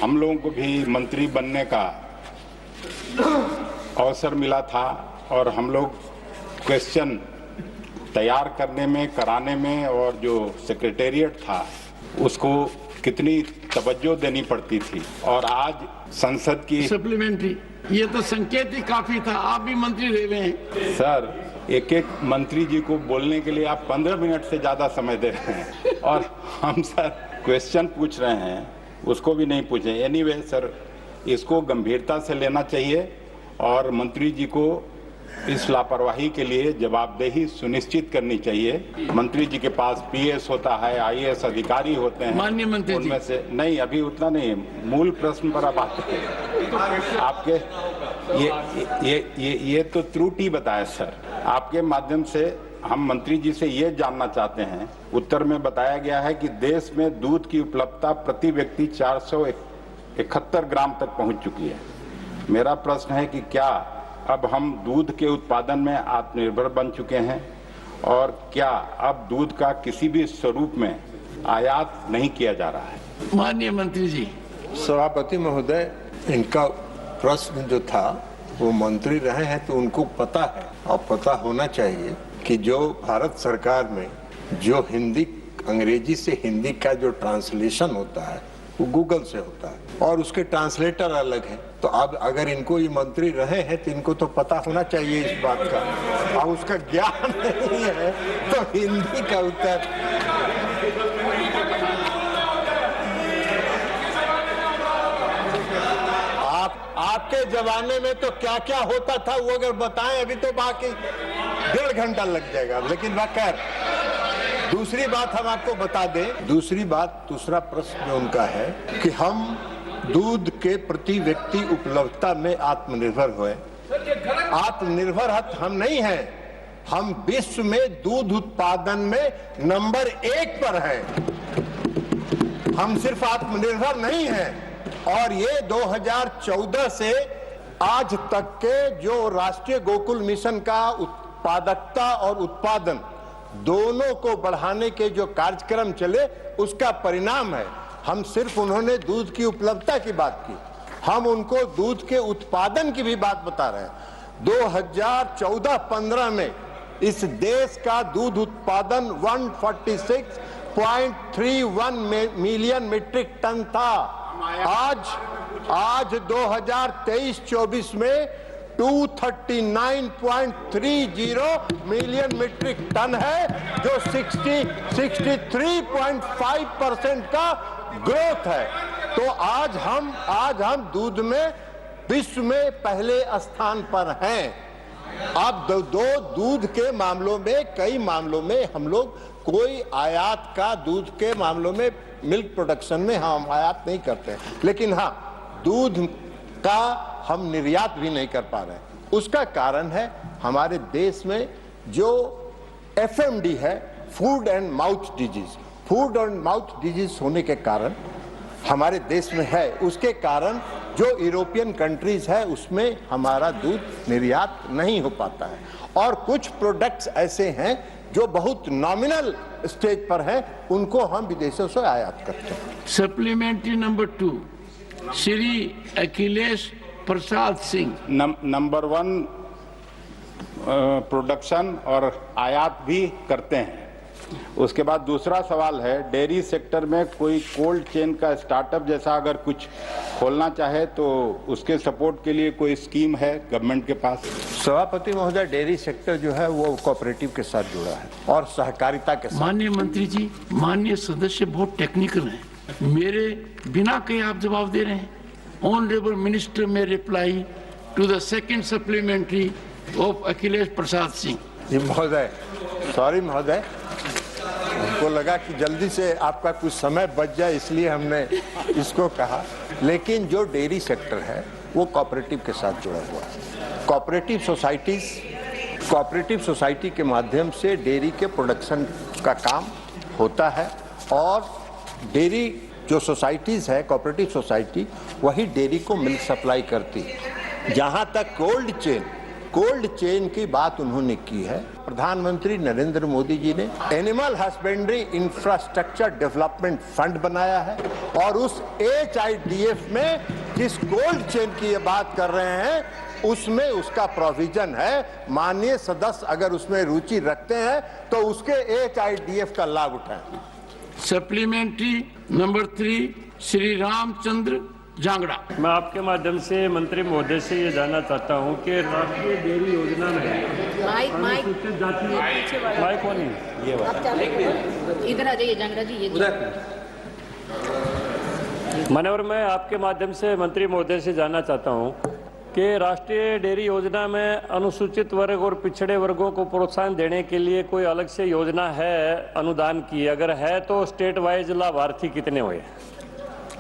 हम लोगों को भी मंत्री बनने का अवसर मिला था और हम लोग क्वेश्चन तैयार करने में, कराने में, और जो सेक्रेटेरिएट था उसको कितनी तवज्जो देनी पड़ती थी। और आज संसद की सप्लीमेंट्री, ये तो संकेत ही काफी था, आप भी मंत्री रहे हुए हैं। सर, एक एक मंत्री जी को बोलने के लिए आप 15 मिनट से ज्यादा समय दे रहे हैं और हम सर क्वेश्चन पूछ रहे हैं उसको भी नहीं पूछे। एनीवे सर, इसको गंभीरता से लेना चाहिए और मंत्री जी को इस लापरवाही के लिए जवाबदेही सुनिश्चित करनी चाहिए। मंत्री जी के पास PS होता है, IAS अधिकारी होते हैं, माननीय मंत्री जी। उनमें से नहीं, अभी उतना नहीं, मूल प्रश्न पर अब आते हैं। आपके ये तो त्रुटि बताया सर। आपके माध्यम से हम मंत्री जी से ये जानना चाहते हैं, उत्तर में बताया गया है कि देश में दूध की उपलब्धता प्रति व्यक्ति 471 ग्राम तक पहुंच चुकी है। मेरा प्रश्न है कि क्या अब हम दूध के उत्पादन में आत्मनिर्भर बन चुके हैं और क्या अब दूध का किसी भी स्वरूप में आयात नहीं किया जा रहा है? माननीय मंत्री जी। सभापति महोदय, इनका प्रश्न जो था वो मंत्री रहे हैं तो उनको पता है और पता होना चाहिए कि जो भारत सरकार में जो हिंदी अंग्रेजी से हिंदी का जो ट्रांसलेशन होता है वो गूगल से होता है और उसके ट्रांसलेटर अलग है। तो अब अगर इनको ये मंत्री रहे हैं तो इनको तो पता होना चाहिए इस बात का, और उसका ज्ञान नहीं है तो हिंदी का उत्तर। आपके जमाने में तो क्या क्या होता था वो अगर बताएं अभी तो बाकी 1.5 घंटा लग जाएगा, लेकिन खैर दूसरी बात हम आपको बता दें। दूसरा प्रश्न जो उनका है कि हम दूध के प्रति व्यक्ति उपलब्धता में आत्मनिर्भर हुए। आत्मनिर्भर हम नहीं हैं, हम विश्व में दूध उत्पादन में नंबर 1 पर हैं। हम सिर्फ आत्मनिर्भर नहीं हैं, और ये 2014 से आज तक के जो राष्ट्रीय गोकुल मिशन का उत्पादकता और उत्पादन दोनों को बढ़ाने के जो कार्यक्रम चले उसका परिणाम है। हम सिर्फ उन्होंने दूध की उपलब्धता की बात की, हम उनको दूध के उत्पादन की भी बात बता रहे हैं। 2014-15 में इस देश का दूध उत्पादन 146.31 मिलियन मीट्रिक टन था। आज 2023-24 में 239.30 मिलियन मीट्रिक टन है, जो 63.5% का ग्रोथ है। तो आज हम दूध में विश्व में पहले स्थान पर हैं। अब दो दूध के मामलों में, कई मामलों में हम लोग कोई आयात का दूध के मामलों में मिल्क प्रोडक्शन में हम आयात नहीं करते, लेकिन हाँ दूध का हम निर्यात भी नहीं कर पा रहे हैं। उसका कारण है हमारे देश में जो FMD है, फूड एंड माउथ डिजीज होने के कारण हमारे देश में है। उसके कारण जो यूरोपियन कंट्रीज है उसमें हमारा दूध निर्यात नहीं हो पाता है, और कुछ प्रोडक्ट्स ऐसे हैं जो बहुत नॉमिनल स्टेज पर हैं, उनको हम विदेशों से आयात करते हैं। Supplementary number 2 Shri Akhilesh Prasad Singh. Number 1 production और आयात भी करते हैं। उसके बाद दूसरा सवाल है, डेयरी सेक्टर में कोई कोल्ड चेन का स्टार्टअप जैसा अगर कुछ खोलना चाहे तो उसके सपोर्ट के लिए कोई स्कीम है गवर्नमेंट के पास? सभापति महोदय, डेयरी सेक्टर जो है वो कोऑपरेटिव के साथ जुड़ा है और सहकारिता के साथ। माननीय मंत्री जी, माननीय सदस्य बहुत टेक्निकल हैं, मेरे बिना कहे आप जवाब दे रहे हैं। ऑनरेबल मिनिस्टर में reply to the second supplementary of Akhilesh Prasad Singh. महोदय, सॉरी महोदय, हमको लगा कि जल्दी से आपका कुछ समय बच जाए इसलिए हमने इसको कहा, लेकिन जो डेयरी सेक्टर है वो कोऑपरेटिव के साथ जुड़ा हुआ है। कोऑपरेटिव सोसाइटी के माध्यम से डेयरी के प्रोडक्शन का काम होता है, और डेयरी जो सोसाइटीज है, कोऑपरेटिव सोसाइटी, वही डेयरी को मिल्क सप्लाई करती है। जहां तक कोल्ड चेन की बात उन्होंने की है, प्रधानमंत्री नरेंद्र मोदी जी ने animal husbandry infrastructure development fund बनाया है, और उस HIDF में जिस कोल्ड चेन की ये बात कर रहे हैं उसमें उसका प्रोविजन है। माननीय सदस्य अगर उसमें रुचि रखते हैं तो उसके HIDF का लाभ उठाएं। Supplementary number 3 Shri Ramchandra Jangra. मैं आपके माध्यम से मंत्री महोदय से ये जानना चाहता हूँ कि राष्ट्रीय डेयरी योजना में अनुसूचित जाति माइक कौन है? ये इधर आ जाइए जांगड़ा जी, ये मान्यवर, मैं आपके माध्यम से मंत्री महोदय से जानना चाहता हूँ कि राष्ट्रीय डेयरी योजना में अनुसूचित वर्ग और पिछड़े वर्गों को प्रोत्साहन देने के लिए कोई अलग से योजना है अनुदान की? अगर है तो स्टेट वाइज लाभार्थी कितने हुए?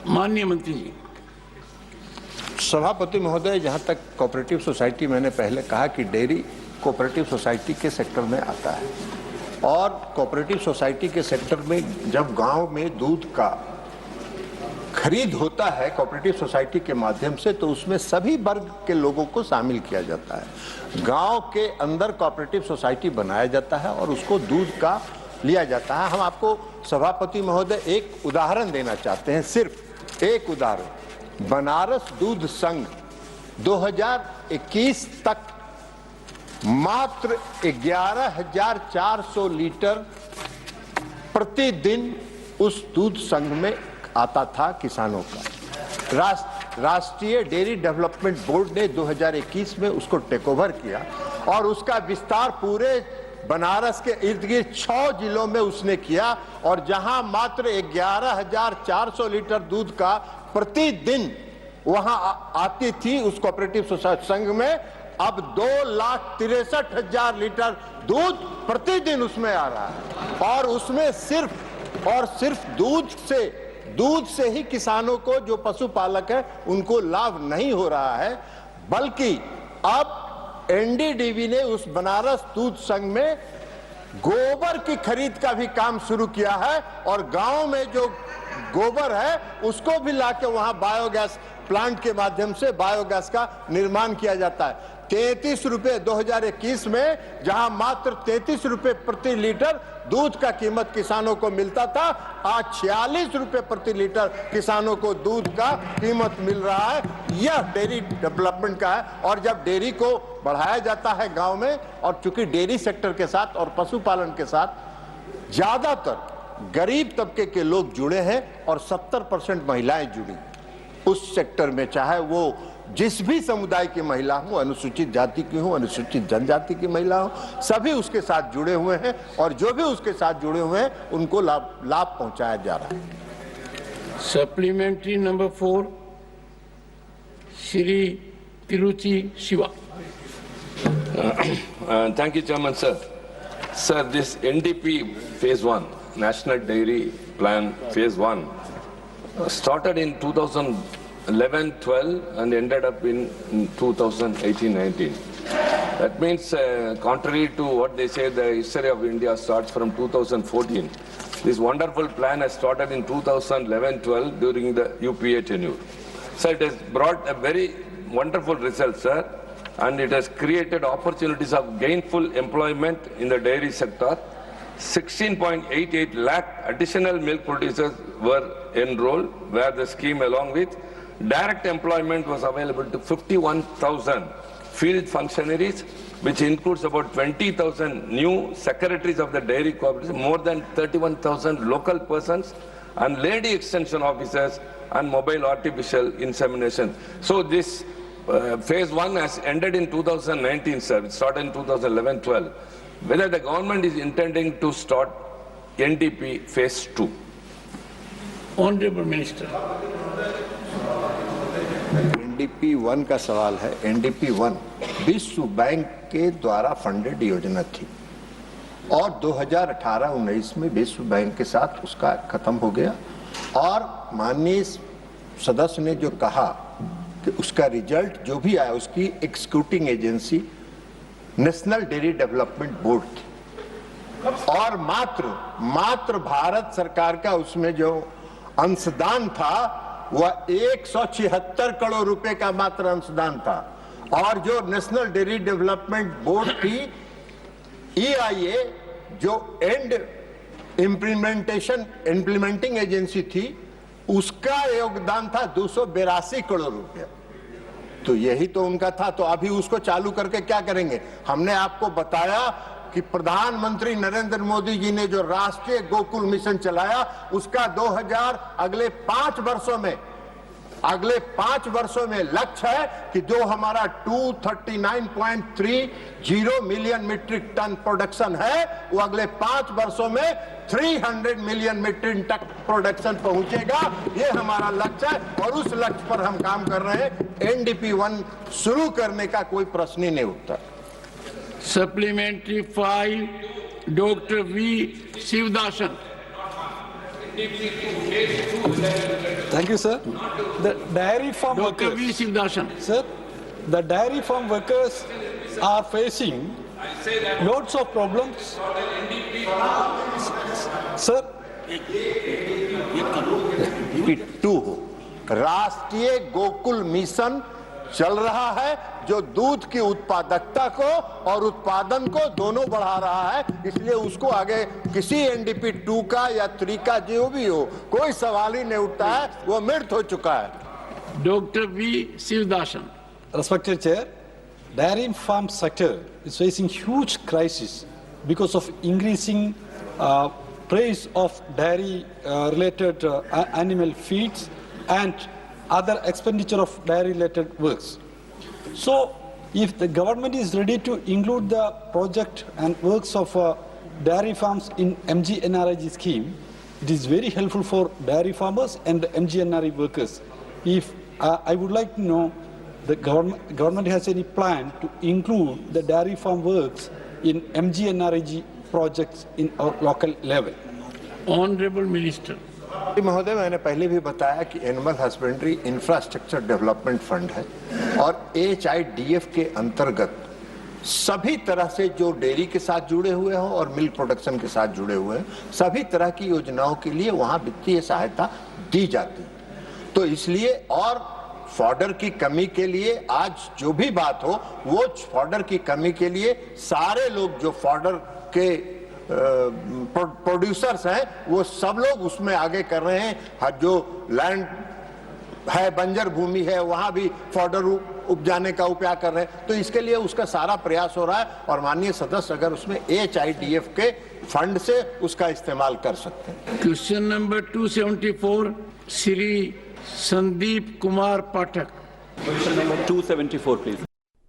माननीय मंत्री जी। सभापति महोदय, जहां तक कोऑपरेटिव सोसाइटी, मैंने पहले कहा कि डेयरी कोऑपरेटिव सोसाइटी के सेक्टर में आता है, और कोऑपरेटिव सोसाइटी के सेक्टर में जब गांव में दूध का खरीद होता है कोऑपरेटिव सोसाइटी के माध्यम से, तो उसमें सभी वर्ग के लोगों को शामिल किया जाता है। गांव के अंदर कोऑपरेटिव सोसाइटी बनाया जाता है और उसको दूध का लिया जाता है। हम आपको सभापति महोदय एक उदाहरण देना चाहते हैं, सिर्फ एक उदाहरण। बनारस दूध संघ 2021 तक मात्र 11,400 लीटर प्रतिदिन उस दूध संघ में आता था किसानों का। राष्ट्रीय डेयरी डेवलपमेंट बोर्ड ने 2021 में उसको टेक ओवर किया और उसका विस्तार पूरे बनारस के इर्द गिर्द 6 जिलों में उसने किया, और जहां मात्र 11,400 लीटर दूध का प्रतिदिन वहां आती थी उस कोऑपरेटिव सोसाइटी संघ में, अब 2,63,000 लीटर दूध प्रतिदिन उसमें आ रहा है। और उसमें सिर्फ और सिर्फ दूध से ही किसानों को, जो पशुपालक है, उनको लाभ नहीं हो रहा है, बल्कि अब एनडीडीबी ने उस बनारस दूध संघ में गोबर की खरीद का भी काम शुरू किया है, और गांव में जो गोबर है उसको भी लाके वहां बायोगैस प्लांट के माध्यम से बायोगैस का निर्माण किया जाता है। 33 रुपए 2021 में, जहां मात्र 33 रुपए प्रति लीटर दूध का कीमत किसानों को मिलता था, आज 46 रुपए प्रति लीटर किसानों को दूध का कीमत मिल रहा है। यह डेयरी डेवलपमेंट का है। और जब डेयरी को बढ़ाया जाता है गांव में, और चूंकि डेयरी सेक्टर के साथ और पशुपालन के साथ ज्यादातर गरीब तबके के लोग जुड़े हैं और 70% महिलाएं जुड़ी उस सेक्टर में, चाहे वो जिस भी समुदाय की महिला हो, अनुसूचित जाति की हो, अनुसूचित जनजाति की महिला हो, सभी उसके साथ जुड़े हुए हैं, और जो भी उसके साथ जुड़े हुए हैं उनको लाभ पहुंचाया जा रहा है। Supplementary number 4, Shri Tiruchi Shiva. Thank you, Chairman, sir. Sir, this NDP Phase 1, National Dairy Plan Phase 1, started in 2011-12 and ended up in 2018-19. That means, contrary to what they say, the history of India starts from 2014. This wonderful plan has started in 2011-12 during the UPA tenure. So it has brought a very wonderful result, sir, and it has created opportunities of gainful employment in the dairy sector. 16.88 lakh additional milk producers were enrolled, where the scheme, along with direct employment, was available to 51,000 field functionaries, which includes about 20,000 new secretaries of the dairy cooperative, more than 31,000 local persons, and lady extension officers, and mobile artificial insemination. So this phase 1 has ended in 2019, sir. It started in 2011-12. Whether the government is intending to start NDP phase 2? Honorable Minister. NDP 1 का सवाल है। NDP 1 विश्व बैंक के द्वारा फंडेड योजना थी, और 2018-19 में विश्व बैंक के साथ उसका खत्म हो गया, और माननीय सदस्य ने जो कहा कि उसका रिजल्ट जो भी आया, उसकी executing agency national dairy development board थी, और मात्र भारत सरकार का उसमें जो अंशदान था वह 176 करोड़ रुपए का मात्र अंशदान था, और जो नेशनल डेयरी डेवलपमेंट बोर्ड थी, EIA, जो एंड इम्प्लीमेंटिंग एजेंसी थी, उसका योगदान था 282 करोड़ रुपया। तो यही तो उनका था। तो अभी उसको चालू करके क्या करेंगे? हमने आपको बताया कि प्रधानमंत्री नरेंद्र मोदी जी ने जो राष्ट्रीय गोकुल मिशन चलाया, उसका अगले 5 वर्षों में लक्ष्य है कि जो हमारा 239.30 मिलियन मीट्रिक टन प्रोडक्शन है, वो अगले 5 वर्षों में 300 मिलियन मीट्रिक टन प्रोडक्शन पहुंचेगा। ये हमारा लक्ष्य है, और उस लक्ष्य पर हम काम कर रहे हैं। NDP 1 शुरू करने का कोई प्रश्न ही नहीं उठता। Supplementary 5, Dr. V. Shivdasan. Thank you, sir. The dairy farm Dr. workers. V. Shivdasan. Sir, the dairy farm workers are facing lots of problems. Sir, 2 हो, राष्ट्रीय गोकुल मिशन चल रहा है, जो दूध की उत्पादकता को और उत्पादन को दोनों बढ़ा रहा है। इसलिए उसको आगे किसी NDP 2 का या 3 का जो भी हो, कोई सवाल ही नहीं उठता है, वो मृत हो चुका है। Dr. V. Shivdasan. respected Chair, dairy farm sector is facing huge crisis because of increasing price of dairy related animal feeds and other expenditure of dairy related works. So if the government is ready to include the project and works of dairy farms in MGNRIG scheme, it is very helpful for dairy farmers and the MGNRI workers. If I would like to know the government has any plan to include the dairy farm works in MGNRIG projects in our local level. Honorable Minister. महोदय, मैंने पहले भी बताया कि animal husbandry infrastructure development fund है और HIDF के अंतर्गत सभी तरह से जो डेयरी के साथ जुड़े हुए हो और मिल्क प्रोडक्शन के साथ जुड़े हुए हैं, सभी तरह की योजनाओं के लिए वहां वित्तीय सहायता दी जाती है। तो इसलिए और फॉडर की कमी के लिए आज जो भी बात हो, वो फॉडर की कमी के लिए सारे लोग जो फॉडर के प्रोड्यूसर्स हैं, वो सब लोग उसमें आगे कर रहे हैं। जो लैंड है, बंजर भूमि है, वहां भी फॉडर उपजाने का उपाय कर रहे हैं। तो इसके लिए उसका सारा प्रयास हो रहा है और माननीय सदस्य अगर उसमें HIDF के फंड से उसका इस्तेमाल कर सकते हैं। Question number 274 Shri Sandeep Kumar Pathak. Question number 274 please.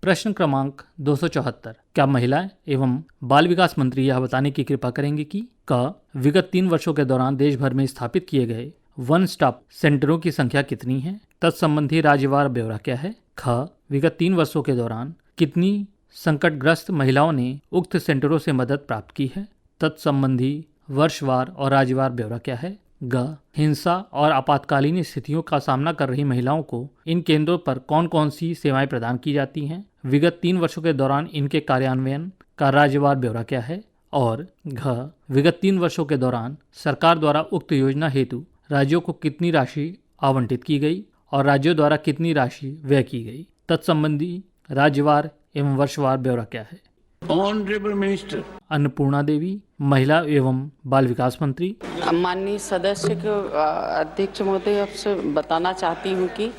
प्रश्न क्रमांक 274। क्या महिला एवं बाल विकास मंत्री यह बताने की कृपा करेंगे कि क विगत 3 वर्षों के दौरान देश भर में स्थापित किए गए वन स्टॉप सेंटरों की संख्या कितनी है? तत्संबंधी राज्यवार ब्यौरा क्या है? ख विगत 3 वर्षों के दौरान कितनी संकटग्रस्त महिलाओं ने उक्त सेंटरों से मदद प्राप्त की है? तत्संबंधी वर्षवार और राज्यवार ब्यौरा क्या है? ग हिंसा और आपातकालीन स्थितियों का सामना कर रही महिलाओं को इन केंद्रों पर कौन कौन सी सेवाएं प्रदान की जाती हैं? विगत 3 वर्षों के दौरान इनके कार्यान्वयन का राज्यवार ब्यौरा क्या है? और घ विगत 3 वर्षों के दौरान सरकार द्वारा उक्त योजना हेतु राज्यों को कितनी राशि आवंटित की गई और राज्यों द्वारा कितनी राशि व्यय की गई? तत्संबंधी राज्यवार एवं वर्षवार ब्यौरा क्या है? ऑनरेबल मिनिस्टर अन्नपूर्णा देवी, महिला एवं बाल विकास मंत्री। माननीय सदस्य को अध्यक्ष महोदय आपसे बताना चाहती हूँ कि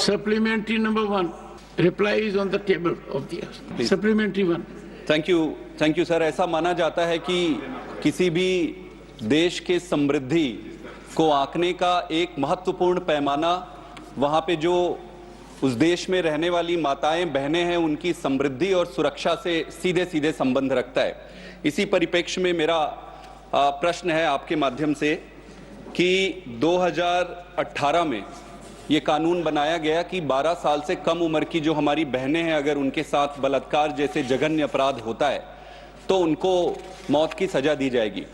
supplementary number 1 reply is on the table of the supplementary 1। Thank you sir. ऐसा माना जाता है कि किसी भी देश के समृद्धि को आंकने का एक महत्वपूर्ण पैमाना वहां पे जो उस देश में रहने वाली माताएं बहनें हैं उनकी समृद्धि और सुरक्षा से सीधे सीधे संबंध रखता है। इसी परिप्रेक्ष्य में मेरा प्रश्न है आपके माध्यम से कि 2018 में ये कानून बनाया गया कि 12 साल से कम उम्र की जो हमारी बहनें हैं अगर उनके साथ बलात्कार जैसे जघन्य अपराध होता है तो उनको मौत की सजा दी जाएगी।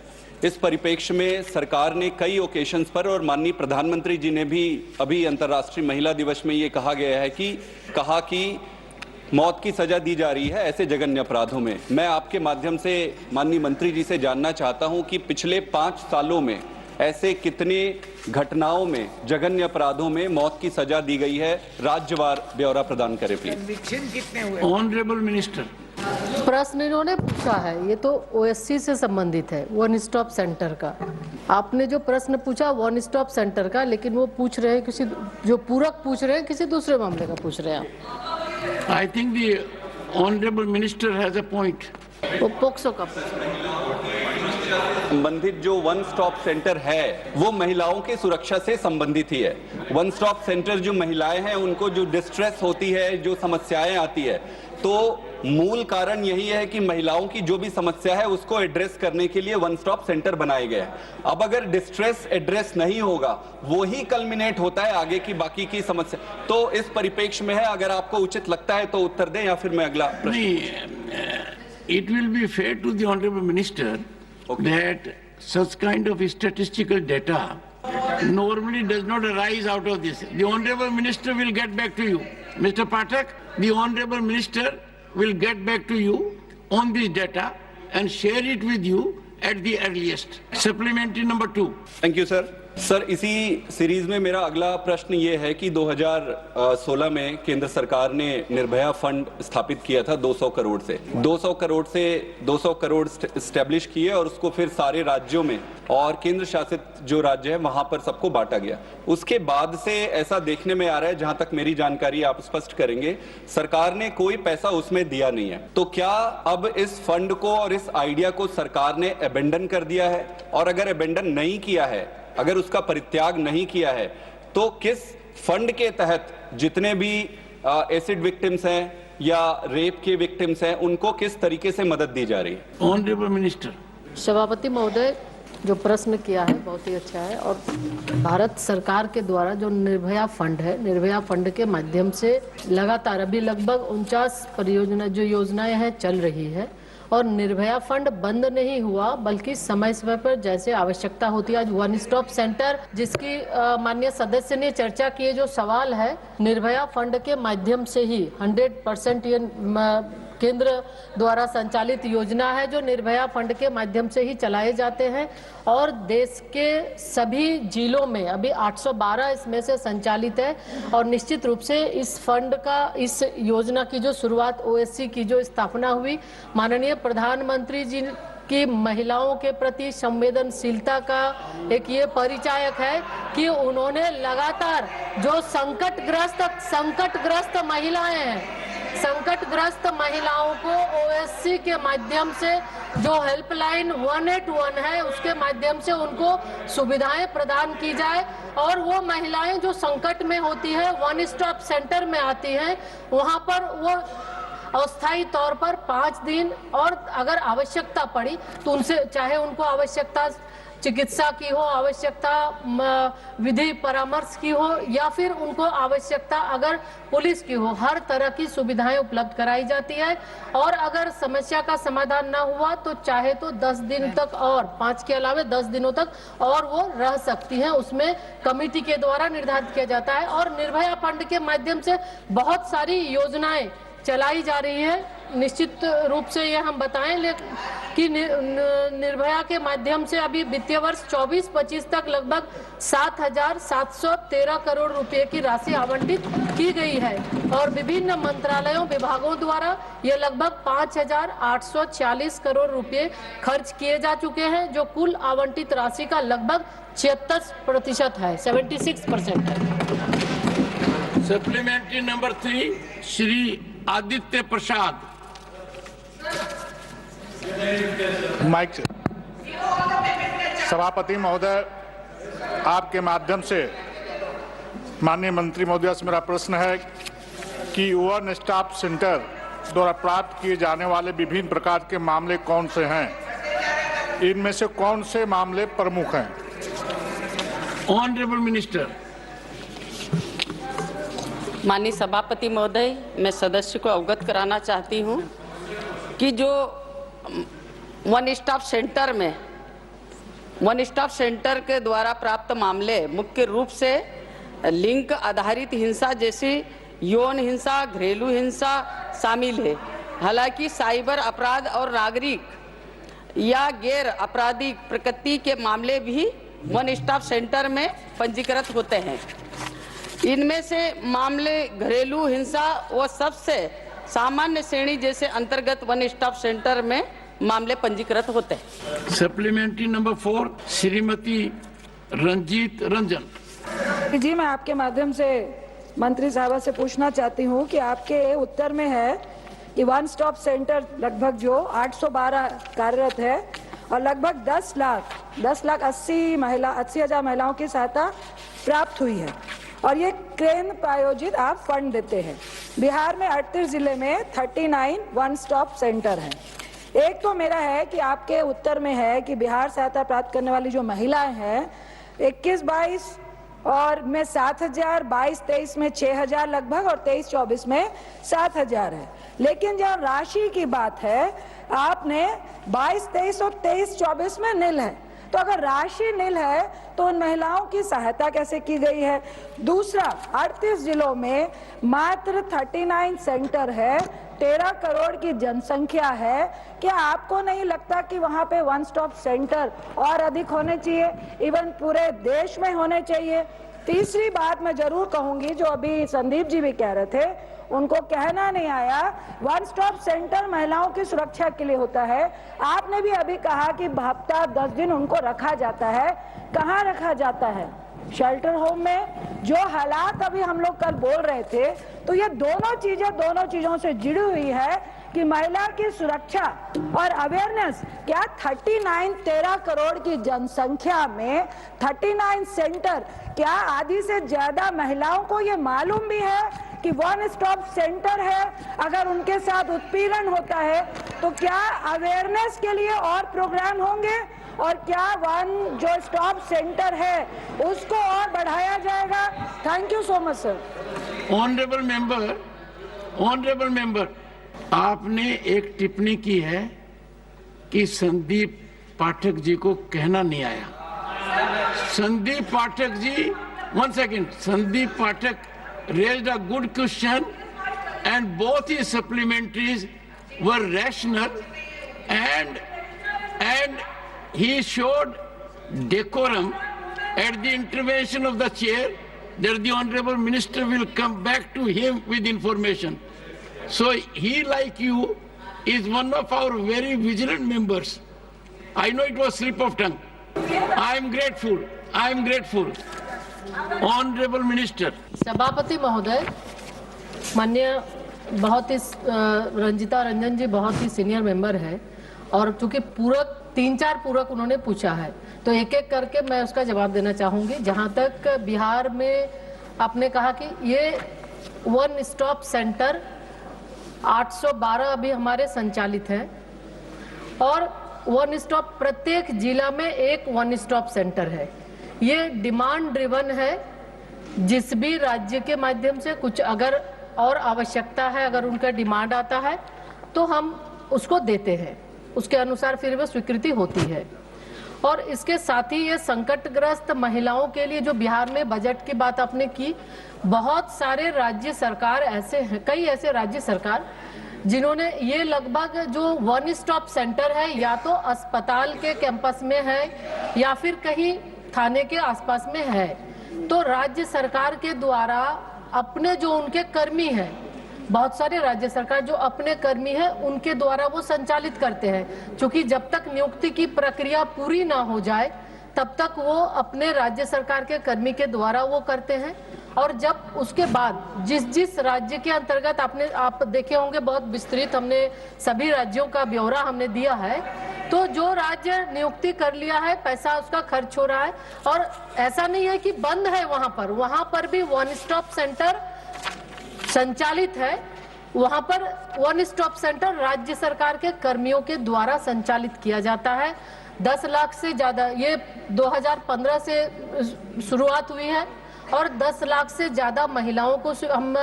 इस परिप्रेक्ष्य में सरकार ने कई ओकेशंस पर और माननीय प्रधानमंत्री जी ने भी अभी अंतर्राष्ट्रीय महिला दिवस में ये कहा कि मौत की सजा दी जा रही है ऐसे जघन्य अपराधों में। मैं आपके माध्यम से माननीय मंत्री जी से जानना चाहता हूं कि पिछले 5 सालों में ऐसे कितने घटनाओं में जघन्य अपराधों में मौत की सजा दी गई है? राज्यवार ब्यौरा प्रदान करें प्लीज। Honourable minister. प्रश्न इन्होंने पूछा है, ये तो OSC से संबंधित है, वन स्टॉप सेंटर का। आपने जो प्रश्न पूछा वन स्टॉप सेंटर का, लेकिन वो पूछ रहे हैं किसी जो पूरक पूछ रहे हैं किसी दूसरे मामले का पूछ रहे हैं। I think the honourable minister has a point. वो पोक्सो का पूछ रहे हैं। संबंधित जो वन स्टॉप सेंटर है वो महिलाओं की सुरक्षा से संबंधित ही है। वन स्टॉप सेंटर जो महिलाएं हैं उनको जो डिस्ट्रेस होती है, जो समस्याएं आती है, तो मूल कारण यही है कि महिलाओं की जो भी समस्या है उसको एड्रेस करने के लिए वन स्टॉप सेंटर बनाए गए हैं। अब अगर डिस्ट्रेस एड्रेस नहीं होगा वो ही कल्मिनेट होता है आगे की बाकी की समस्या। तो इस परिप्रेक्ष्य में है, अगर आपको उचित लगता है तो उत्तर दें या फिर मैं अगला It will be fair to the Honorable Minister that such kind of statistical data normally does not arise out of this. The Honorable Minister will get back to you. Mr. Pathak, the Honorable Minister will get back to you on this data and share it with you at the earliest. Supplementary number 2. Thank you, sir. Sir, इसी सीरीज में मेरा अगला प्रश्न ये है कि 2016 में केंद्र सरकार ने निर्भया फंड स्थापित किया था 200 करोड़ से 200 करोड़ स्टैब्लिश किए और उसको फिर सारे राज्यों में और केंद्र शासित जो राज्य है वहां पर सबको बांटा गया। उसके बाद से ऐसा देखने में आ रहा है, जहां तक मेरी जानकारी आप स्पष्ट करेंगे, सरकार ने कोई पैसा उसमें दिया नहीं है। तो क्या अब इस फंड को और इस आइडिया को सरकार ने अबेंडन कर दिया है? और अगर अबेंडन नहीं किया है, अगर उसका परित्याग नहीं किया है, तो किस फंड के तहत जितने भी एसिड विक्टिम्स हैं या रेप के विक्टिम्स हैं उनको किस तरीके से मदद दी जा रही है? Honourable minister. सभापति महोदय, जो प्रश्न किया है बहुत ही अच्छा है। और भारत सरकार के द्वारा जो निर्भया फंड है, निर्भया फंड के माध्यम से लगातार अभी लगभग 49 परियोजना जो योजनाएं हैं चल रही है। और निर्भया फंड बंद नहीं हुआ, बल्कि समय समय पर जैसे आवश्यकता होती है। आज वन स्टॉप सेंटर जिसकी माननीय सदस्य ने चर्चा की, जो सवाल है, निर्भया फंड के माध्यम से ही 100% ये केंद्र द्वारा संचालित योजना है जो निर्भया फंड के माध्यम से ही चलाए जाते हैं। और देश के सभी जिलों में अभी 812 इसमें से संचालित है। और निश्चित रूप से इस फंड का, इस योजना की जो शुरुआत ओएससी की जो स्थापना हुई, माननीय प्रधानमंत्री जी की महिलाओं के प्रति संवेदनशीलता का एक ये परिचायक है कि उन्होंने लगातार जो संकटग्रस्त महिलाएं हैं, संकटग्रस्त महिलाओं को ओएससी के माध्यम से जो हेल्पलाइन 181 है उसके माध्यम से उनको सुविधाएं प्रदान की जाए। और वो महिलाएं जो संकट में होती है, वन स्टॉप सेंटर में आती हैं, वहां पर वो अस्थायी तौर पर 5 दिन, और अगर आवश्यकता पड़ी तो उनसे, चाहे उनको आवश्यकता चिकित्सा की हो, आवश्यकता विधि परामर्श की हो, या फिर उनको आवश्यकता अगर पुलिस की हो, हर तरह की सुविधाएं उपलब्ध कराई जाती है। और अगर समस्या का समाधान ना हुआ तो चाहे तो 10 दिन तक, और 5 के अलावे 10 दिनों तक और वो रह सकती हैं। उसमें कमेटी के द्वारा निर्धारित किया जाता है। और निर्भया फंड के माध्यम से बहुत सारी योजनाएं चलाई जा रही है। निश्चित रूप से ये हम बताएं कि निर्भया के माध्यम से अभी वित्तीय वर्ष 24-25 तक लगभग 7,713 करोड़ रुपए की राशि आवंटित की गई है। और विभिन्न मंत्रालयों, विभागों द्वारा ये लगभग 5,840 करोड़ रुपए खर्च किए जा चुके हैं, जो कुल आवंटित राशि का लगभग 76% है, 76% है। सप्लीमेंट्री नंबर 3, श्री आदित्य प्रसाद। माइक से। सभापति महोदय, आपके माध्यम से माननीय मंत्री महोदय से मेरा प्रश्न है कि वन स्टॉप सेंटर द्वारा प्राप्त किए जाने वाले विभिन्न प्रकार के मामले कौन से हैं? इनमें से कौन से मामले प्रमुख हैं? Honourable minister. माननीय सभापति महोदय, मैं सदस्य को अवगत कराना चाहती हूं कि जो वन स्टॉप सेंटर के द्वारा प्राप्त मामले मुख्य रूप से लिंग आधारित हिंसा जैसी यौन हिंसा, घरेलू हिंसा शामिल है। हालांकि साइबर अपराध और नागरिक या गैर आपराधिक प्रकृति के मामले भी वन स्टॉप सेंटर में पंजीकृत होते हैं। इनमें से मामले घरेलू हिंसा व सबसे सामान्य श्रेणी जैसे अंतर्गत वन स्टॉप सेंटर में मामले पंजीकृत होते हैं। Supplementary number 4, Shrimati Ranjeet Ranjan. जी, मैं आपके माध्यम से मंत्री साहबा से पूछना चाहती हूँ कि आपके उत्तर में है कि वन स्टॉप सेंटर लगभग जो 812 कार्यरत है और लगभग 10 लाख 80 हजार महिलाओं की सहायता प्राप्त हुई है, और ये केंद्र प्रायोजित आप फंड देते हैं। बिहार में 38 जिले में 39 वन स्टॉप सेंटर हैं। एक तो मेरा है कि आपके उत्तर में है कि बिहार सहायता प्राप्त करने वाली जो महिलाएं हैं 21-22 और में 7,000, 22-23 में 6,000 लगभग, और 23-24 में 7,000 है। लेकिन जहाँ राशि की बात है, आपने 22-23 और 23-24 में नील है। तो अगर राशि नील है तो उन महिलाओं की सहायता कैसे की गई है? दूसरा, 38 जिलों में मात्र 39 सेंटर है, 13 करोड़ की जनसंख्या है। क्या आपको नहीं लगता कि वहां पे वन स्टॉप सेंटर और अधिक होने चाहिए, इवन पूरे देश में होने चाहिए? तीसरी बात मैं जरूर कहूंगी, जो अभी संदीप जी भी कह रहे थे, उनको कहना नहीं आया, वन स्टॉप सेंटर महिलाओं की सुरक्षा के लिए होता है। आपने भी अभी कहा कि हफ्ता 10 दिन उनको रखा जाता है। कहाँ रखा जाता है? शेल्टर होम में। जो हालात अभी हम लोग कल बोल रहे थे, तो ये दोनों चीजों से जुड़ी हुई है कि महिला की सुरक्षा और अवेयरनेस। क्या 13 करोड़ की जनसंख्या में 39 सेंटर, क्या आधी से ज्यादा महिलाओं को ये मालूम भी है कि वन स्टॉप सेंटर है? अगर उनके साथ उत्पीड़न होता है तो क्या अवेयरनेस के लिए और प्रोग्राम होंगे, और क्या वन जो स्टॉप सेंटर है उसको और बढ़ाया जाएगा? Thank you so much sir. Honourable member, आपने एक टिप्पणी की है कि संदीप पाठक जी को कहना नहीं आया। Sandeep Pathak ji, one second, Sandeep Pathak raised a good question and both his supplementaries were rational and he showed decorum at the intervention of the chair that the honorable minister will come back to him with information. So he, like you, is one of our very vigilant members. I know it was slip of tongue. I am grateful. Honourable minister. सभापति महोदय, माननीय बहुत ही रंजिता रंजन जी बहुत ही सीनियर मेंबर है, और चूंकि पूरक 3-4 पूरक उन्होंने पूछा है, तो एक एक करके मैं उसका जवाब देना चाहूंगी। जहां तक बिहार में आपने कहा कि ये वन स्टॉप सेंटर 812 अभी हमारे संचालित है, और वन स्टॉप प्रत्येक जिला में एक वन स्टॉप सेंटर है। ये डिमांड ड्रिवन है। जिस भी राज्य के माध्यम से कुछ अगर और आवश्यकता है, अगर उनका डिमांड आता है तो हम उसको देते हैं, उसके अनुसार फिर वह स्वीकृति होती है। और इसके साथ ही ये संकटग्रस्त महिलाओं के लिए जो बिहार में बजट की बात आपने की, बहुत सारे राज्य सरकार ऐसे हैं, कई ऐसे राज्य सरकार जिन्होंने ये लगभग जो वन स्टॉप सेंटर है या तो अस्पताल के कैंपस में है या फिर कहीं थाने के आसपास में है, तो राज्य सरकार के द्वारा अपने जो उनके कर्मी हैं, बहुत सारे राज्य सरकार जो अपने कर्मी हैं उनके द्वारा वो संचालित करते हैं। क्योंकि जब तक नियुक्ति की प्रक्रिया पूरी ना हो जाए तब तक वो अपने राज्य सरकार के कर्मी के द्वारा वो करते हैं। और जब उसके बाद जिस राज्य के अंतर्गत आप देखे होंगे, बहुत विस्तृत हमने सभी राज्यों का ब्यौरा हमने दिया है, तो जो राज्य नियुक्ति कर लिया है, पैसा उसका खर्च हो रहा है, और ऐसा नहीं है कि बंद है वहां पर भी वन स्टॉप सेंटर संचालित है। वहां पर वन स्टॉप सेंटर राज्य सरकार के कर्मियों के द्वारा संचालित किया जाता है। 10 लाख से ज्यादा, ये 2015 से शुरुआत हुई है, और 10 लाख से ज्यादा महिलाओं को हम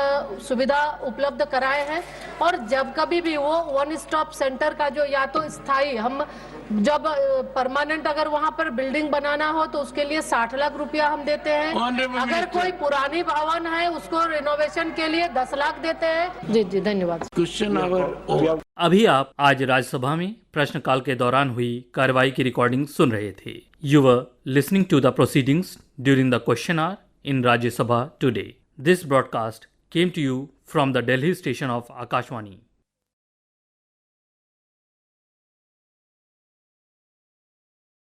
सुविधा उपलब्ध कराए हैं। और जब कभी भी वो वन स्टॉप सेंटर का जो या तो स्थायी, हम जब परमानेंट अगर वहां पर बिल्डिंग बनाना हो तो उसके लिए 60 लाख रुपया हम देते हैं। अगर कोई पुरानी भवन है उसको रिनोवेशन के लिए 10 लाख देते हैं। जी धन्यवाद। क्वेश्चन अभी आप आज राज्यसभा में प्रश्नकाल के दौरान हुई कार्रवाई की रिकॉर्डिंग सुन रहे थे। You were listening to the proceedings during the question hour in Rajya Sabha today. This broadcast came to you from the Delhi station of Akashvani.